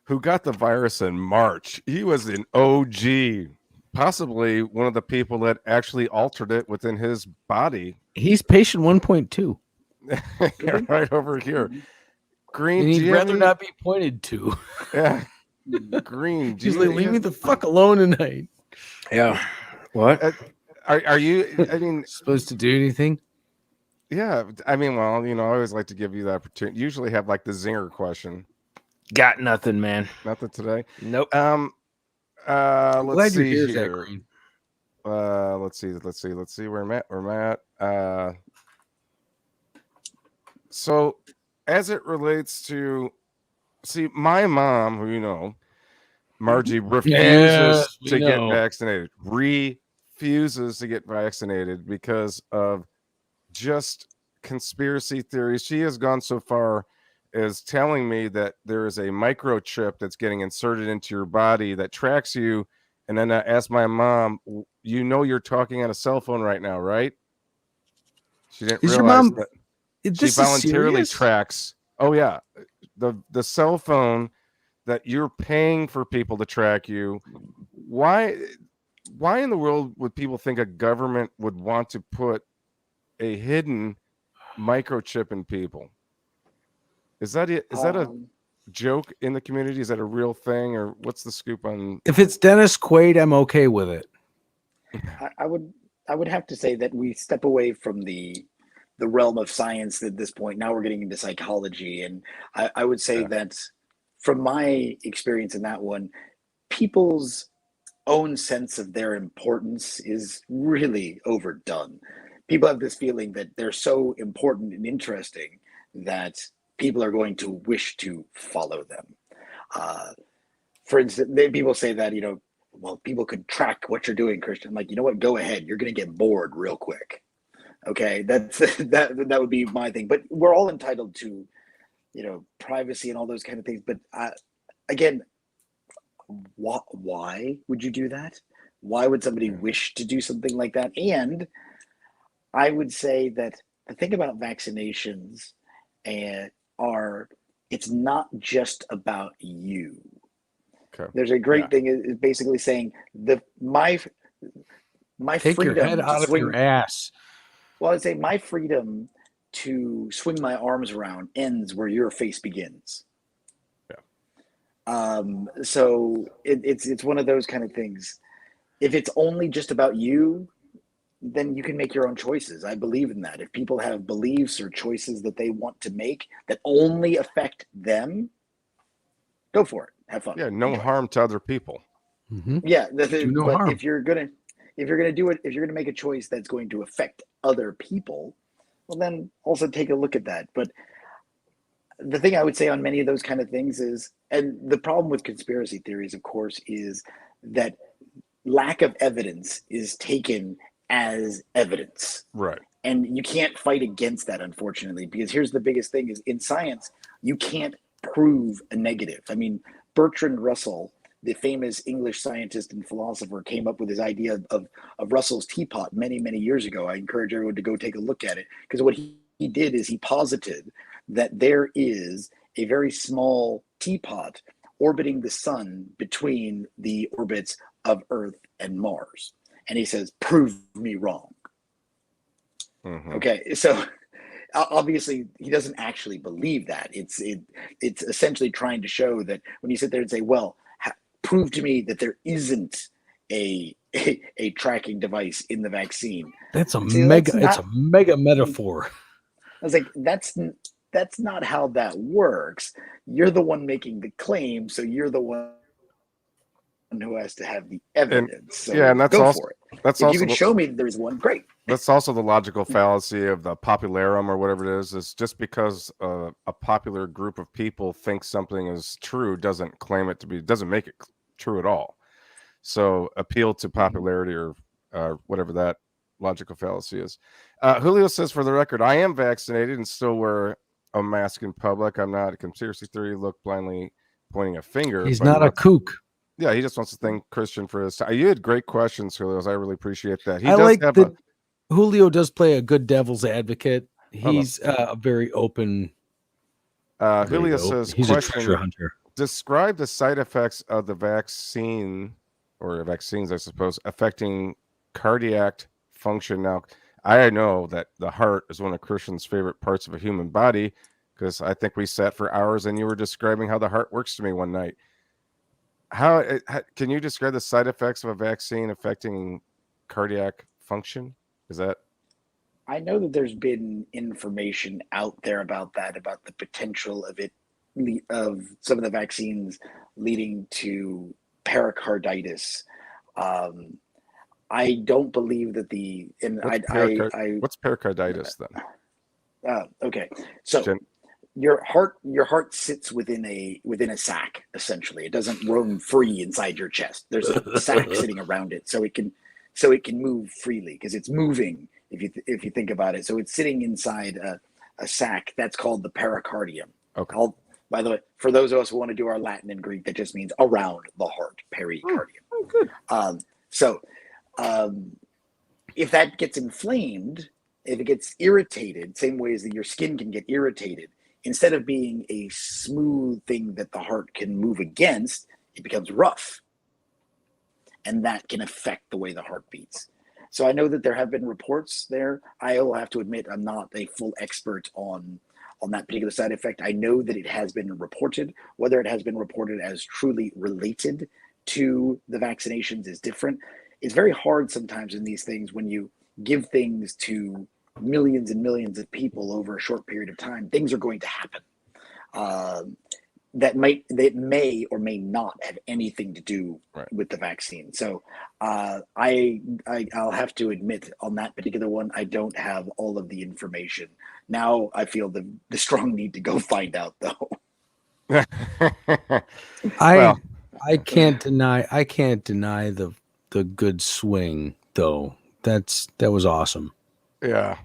who got the virus in March. He was an OG, possibly one of the people that actually altered it within his body. He's patient 1.2. Right over here. Green, and he'd rather not be pointed to. Yeah. Green. He's like, leave me the fuck alone tonight. Yeah. What? Are you, I mean, supposed to do anything? Yeah. I mean, well, you know, I always like to give you the opportunity. Usually have like the zinger question. Got nothing, man. Nothing today? Nope. Let's Glad see you're here. Let's see where I'm at. So as it relates to, see, my mom, who you know, Margie, refuses to get vaccinated. Refuses to get vaccinated because of just conspiracy theories. She has gone so far as telling me that there is a microchip that's getting inserted into your body that tracks you. And then I asked my mom, you know, you're talking on a cell phone right now, right? She didn't realize your mom, that she voluntarily tracks. Oh yeah. The cell phone that you're paying for people to track you. Why in the world would people think a government would want to put a hidden microchip in people? Is that it? Is that a joke in the community? Is that a real thing, or what's the scoop on? If it's Dennis Quaid, I'm okay with it. I would have to say that we step away from the realm of science at this point. Now we're getting into psychology, and I would say that from my experience in that one, people's own sense of their importance is really overdone. People have this feeling that they're so important and interesting that people are going to wish to follow them. For instance, people say that, you know, well, people could track what you're doing, Christian. I'm like, you know what? Go ahead. You're going to get bored real quick. Okay, that would be my thing. But we're all entitled to, you know, privacy and all those kind of things. But again, why would you do that? Why would somebody wish to do something like that? And I would say that the thing about vaccinations it's not just about you. Okay. There's a great thing is basically saying my Take freedom your head to out of your ass. Well, I'd say my freedom to swing my arms around ends where your face begins. Yeah. So it's one of those kind of things. If it's only just about you, then you can make your own choices. I believe in that. If people have beliefs or choices that they want to make that only affect them, go for it. Have fun. Yeah, no harm to other people. Mm-hmm. Yeah, no but harm. if you're gonna do it, if you're gonna make a choice that's going to affect other people, well, then also take a look at that. But the thing I would say on many of those kind of things is, and the problem with conspiracy theories, of course, is that lack of evidence is taken as evidence. Right. And you can't fight against that, unfortunately, because here's the biggest thing is in science, you can't prove a negative. I mean, Bertrand Russell, the famous English scientist and philosopher, came up with his idea of Russell's teapot many, many years ago. I encourage everyone to go take a look at it, because what he did is he posited that there is a very small teapot orbiting the sun between the orbits of Earth and Mars. And he says, prove me wrong. Mm-hmm. Okay, so obviously he doesn't actually believe that. It's essentially trying to show that when you sit there and say, well, prove to me that there isn't a a tracking device in the vaccine. That's a See, mega. that's It's a mega metaphor. I was like, that's not how that works. You're the one making the claim, so you're the one who has to have the evidence. So yeah, and that's go also for it. that's If also you can the, show me that there's one, great. that's also the logical fallacy of the popularum or whatever it is just because a popular group of people think something is true doesn't claim it to be, doesn't make it true at all. So appeal to popularity or whatever that logical fallacy is. Julio says, for the record, I am vaccinated and still wear a mask in public. I'm not a conspiracy theory, look blindly pointing a finger. He's but not a kook. Yeah, he just wants to thank Christian for his time. You had great questions, Julio. I really appreciate that. I like that Julio does play a good devil's advocate. He's very open. Julio says, he's a treasure hunter. Describe the side effects of the vaccine or vaccines, I suppose, affecting cardiac function. Now, I know that the heart is one of Christian's favorite parts of a human body because I think we sat for hours and you were describing how the heart works to me one night. How can you describe the side effects of a vaccine affecting cardiac function? Is that? I know that there's been information out there about that, about the potential of it, of some of the vaccines leading to pericarditis. I don't believe that what's pericarditis then? Okay, so your heart sits within a sac, essentially. It doesn't roam free inside your chest. There's a sac sitting around it, so it can move freely because it's moving. If you think about it, so it's sitting inside a sac that's called the pericardium. Okay. By the way, for those of us who want to do our Latin and Greek, that just means around the heart, pericardium. Oh, good. If that gets inflamed, if it gets irritated, same way as that your skin can get irritated, instead of being a smooth thing that the heart can move against, it becomes rough. And that can affect the way the heart beats. So I know that there have been reports there. I will have to admit I'm not a full expert on that particular side effect. I know that it has been reported. Whether it has been reported as truly related to the vaccinations is different. It's very hard sometimes in these things when you give things to millions and millions of people over a short period of time. Things are going to happen that may or may not have anything to do with the vaccine. So I'll have to admit on that particular one, I don't have all of the information. Now I feel the strong need to go find out though. I can't deny the good swing though. That was awesome. Yeah.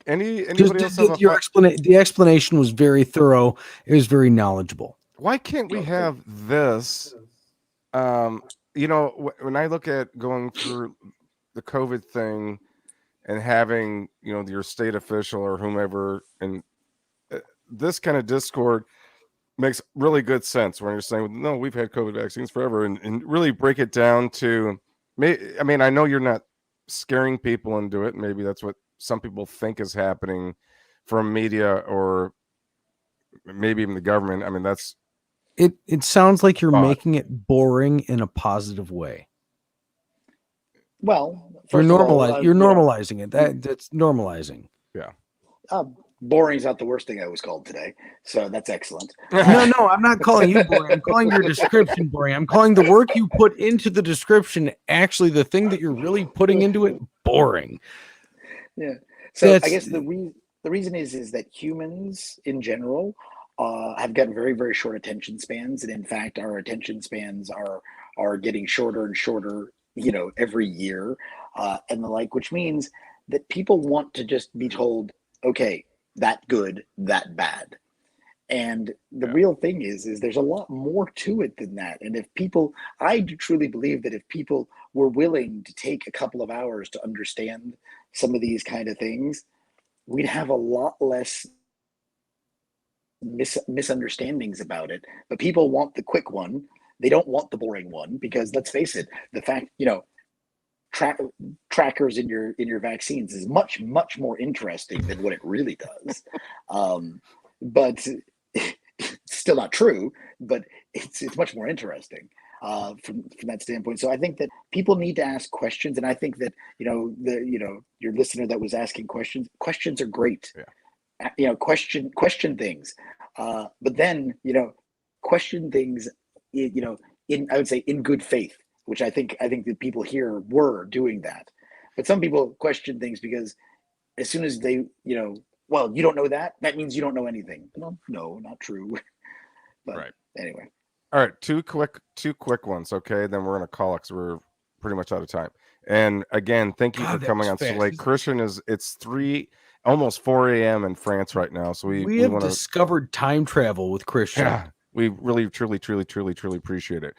Anybody else have the explanation was very thorough. It was very knowledgeable. Why can't we have this? When I look at going through the COVID thing and having, your state official or whomever, and this kind of discord makes really good sense when you're saying, no, we've had COVID vaccines forever, and really break it down to, I know you're not scaring people into it. Maybe that's what some people think is happening from media or maybe even the government. that's it sounds like you're making it boring in a positive way. Well, you're normalizing it. That's normalizing. Yeah. Boring is not the worst thing I was called today, so that's excellent. No, I'm not calling you boring. I'm calling your description boring. I'm calling the work you put into the description, actually the thing that you're really putting into it, boring. Yeah. So I guess the reason is that humans in general have got very, very short attention spans, and in fact, our attention spans are getting shorter and shorter, every year, and the like, which means that people want to just be told, okay, that good, that bad. And the real thing is there's a lot more to it than that. And I truly believe that if people were willing to take a couple of hours to understand some of these kind of things, we'd have a lot less misunderstandings about it. But people want the quick one. They don't want the boring one, because let's face it, the fact, trackers in your vaccines is much, much more interesting than what it really does. But it's still not true, but it's much more interesting. from that standpoint. So I think that people need to ask questions, and I think that your listener that was asking questions are great. Yeah. Question things, but then question things, I would say in good faith, which I think that people here were doing that. But some people question things because as soon as they, well, you don't know that means you don't know anything. Well, no, not true. But right. Anyway. All right, two quick ones, okay? Then we're gonna call it because we're pretty much out of time. And again, thank you for coming on so late. Christian, it's 3, almost 4 a.m. in France right now. So we have discovered time travel with Christian. Yeah, we really, truly appreciate it.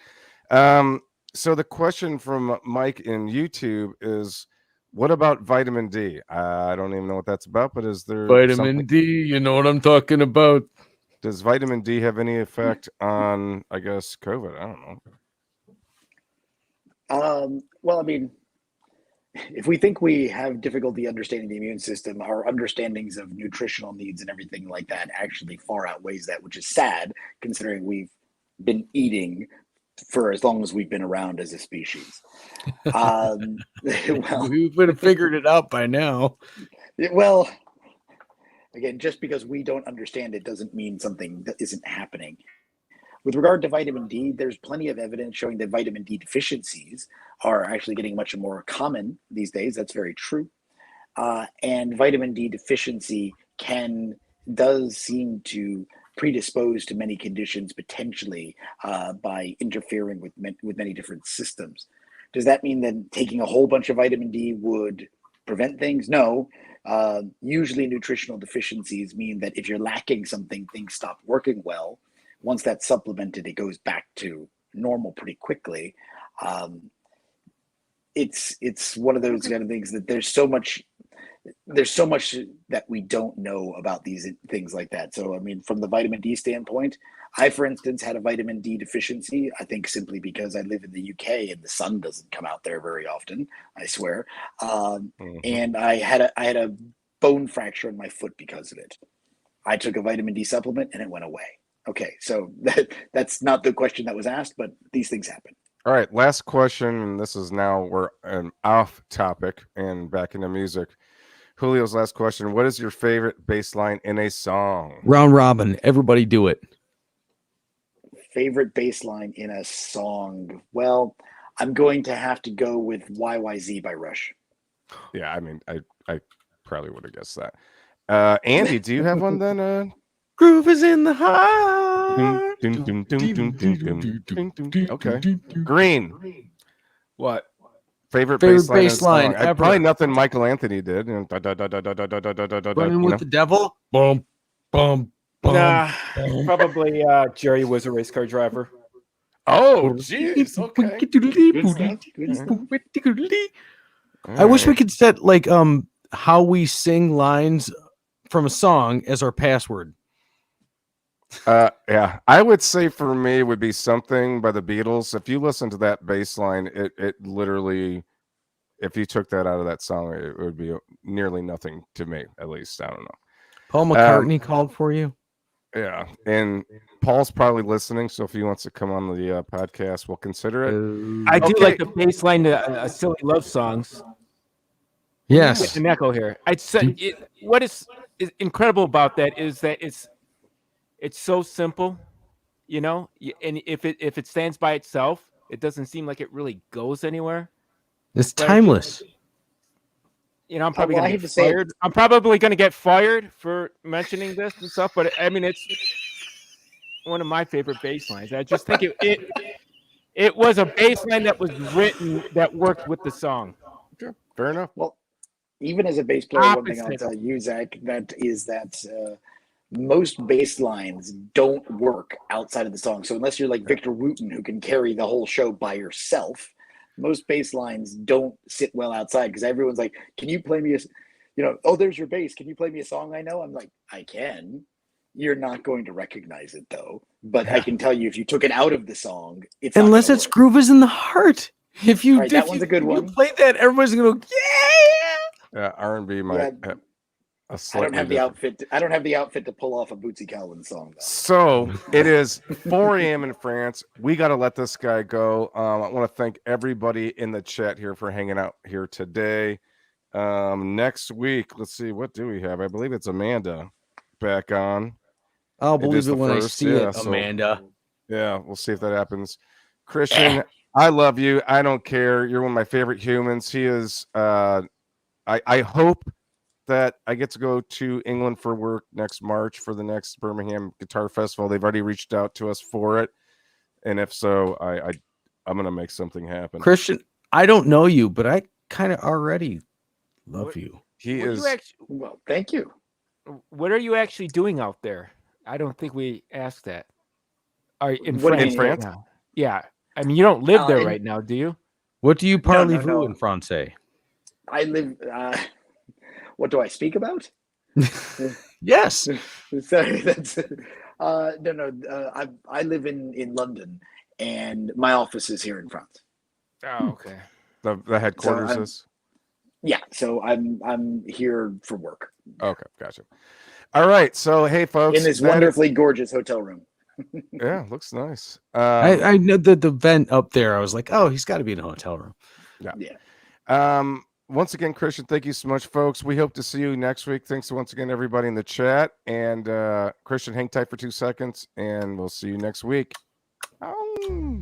So the question from Mike in YouTube is, what about vitamin D? I don't even know what that's about, but is there vitamin D? You know what I'm talking about. Does vitamin D have any effect on, I guess, COVID? I don't know. Well, I mean, if we think we have difficulty understanding the immune system, our understandings of nutritional needs and everything like that actually far outweighs that, which is sad considering we've been eating for as long as we've been around as a species. Well, we would have figured it out by now. Well, again, just because we don't understand it doesn't mean something that isn't happening. With regard to vitamin D, there's plenty of evidence showing that vitamin D deficiencies are actually getting much more common these days. That's very true. And vitamin D deficiency does seem to predispose to many conditions potentially by interfering with many different systems. Does that mean that taking a whole bunch of vitamin D would prevent things? No. Usually nutritional deficiencies mean that if you're lacking something, things stop working well. Once that's supplemented, it goes back to normal pretty quickly. It's one of those kind of things that there's so much that we don't know about these things like that. So, I mean, from the vitamin D standpoint, I, for instance, had a vitamin D deficiency, I think simply because I live in the UK and the sun doesn't come out there very often, I swear. And I had a bone fracture in my foot because of it. I took a vitamin D supplement and it went away. Okay, so that's not the question that was asked, but these things happen. All right, last question, and this is now we're off topic and back into music. Julio's last question: what is your favorite bass line in a song? Round robin, everybody do it. Favorite bass line in a song? Well, I'm going to have to go with YYZ by Rush. Yeah, I mean, I probably would have guessed that. Andy, do you have one then? Groove is in the heart. Okay. Green. What? Favorite bass line ever. Probably nothing Michael Anthony did. Running with the devil. Boom, boom, boom. Nah, probably Jerry was a race car driver. Oh, jeez. Okay. I wish we could set like how we sing lines from a song as our password. Yeah, I would say for me would be Something by the Beatles. If you listen to that bass line, it literally, if you took that out of that song, it would be nearly nothing to me, at least. I don't know. Paul McCartney called for you. Yeah, and Paul's probably listening, so if he wants to come on the podcast, we'll consider it. I do like the bass line to Silly Love Songs. Yes. With an echo here. I'd say what is incredible about that is that it's so simple, you know, and if it stands by itself, it doesn't seem like it really goes anywhere. It's timeless. You know, I'm probably going to get fired. I'm probably going to get fired for mentioning this and stuff, but I mean, it's one of my favorite bass lines. I just think it was a bass line that was written that worked with the song. Sure. Fair enough. Well, even as a bass player, one thing I'll tell you, Zach, that most bass lines don't work outside of the song. So unless you're like Victor Wooten, who can carry the whole show by yourself, most bass lines don't sit well outside because everyone's like, can you play me oh, there's your bass. Can you play me a song I know? I'm like, I can. You're not going to recognize it though. But I can tell you if you took it out of the song, it's unless it's Groove is in the Heart. If you that one's a good one. You play that, everybody's gonna go, yeah. Yeah, R&B might I don't have the outfit. I don't have the outfit to pull off a Bootsy Collins song, though. So it is 4 a.m. in France. We got to let this guy go. I want to thank everybody in the chat here for hanging out here today. Next week, let's see, what do we have? I believe it's Amanda back on. I'll believe it when I see it, Amanda. Yeah, we'll see if that happens. Christian, I love you. I don't care. You're one of my favorite humans. He is. I hope that I get to go to England for work next March for the next Birmingham Guitar Festival. They've already reached out to us for it, and if so, I'm gonna make something happen. Christian, I don't know you, but I kind of already love you. He is. Well, thank you. What are you actually doing out there? I don't think we asked that. Are you in France? Right now? Yeah, I mean, you don't live there right now, do you? What do you parlez-vous in Francais? I live. What do I speak about? Yes. Sorry, that's no. I live in London, and my office is here in France. Oh, okay. The headquarters is. Yeah, so I'm here for work. Okay, gotcha. All right, so hey, folks, in this wonderfully gorgeous hotel room. Yeah, looks nice. I know the vent up there. I was like, oh, he's got to be in a hotel room. Yeah. Once again, Christian, thank you so much, folks. We hope to see you next week. Thanks once again, everybody in the chat. And Christian, hang tight for 2 seconds, and we'll see you next week. Oh.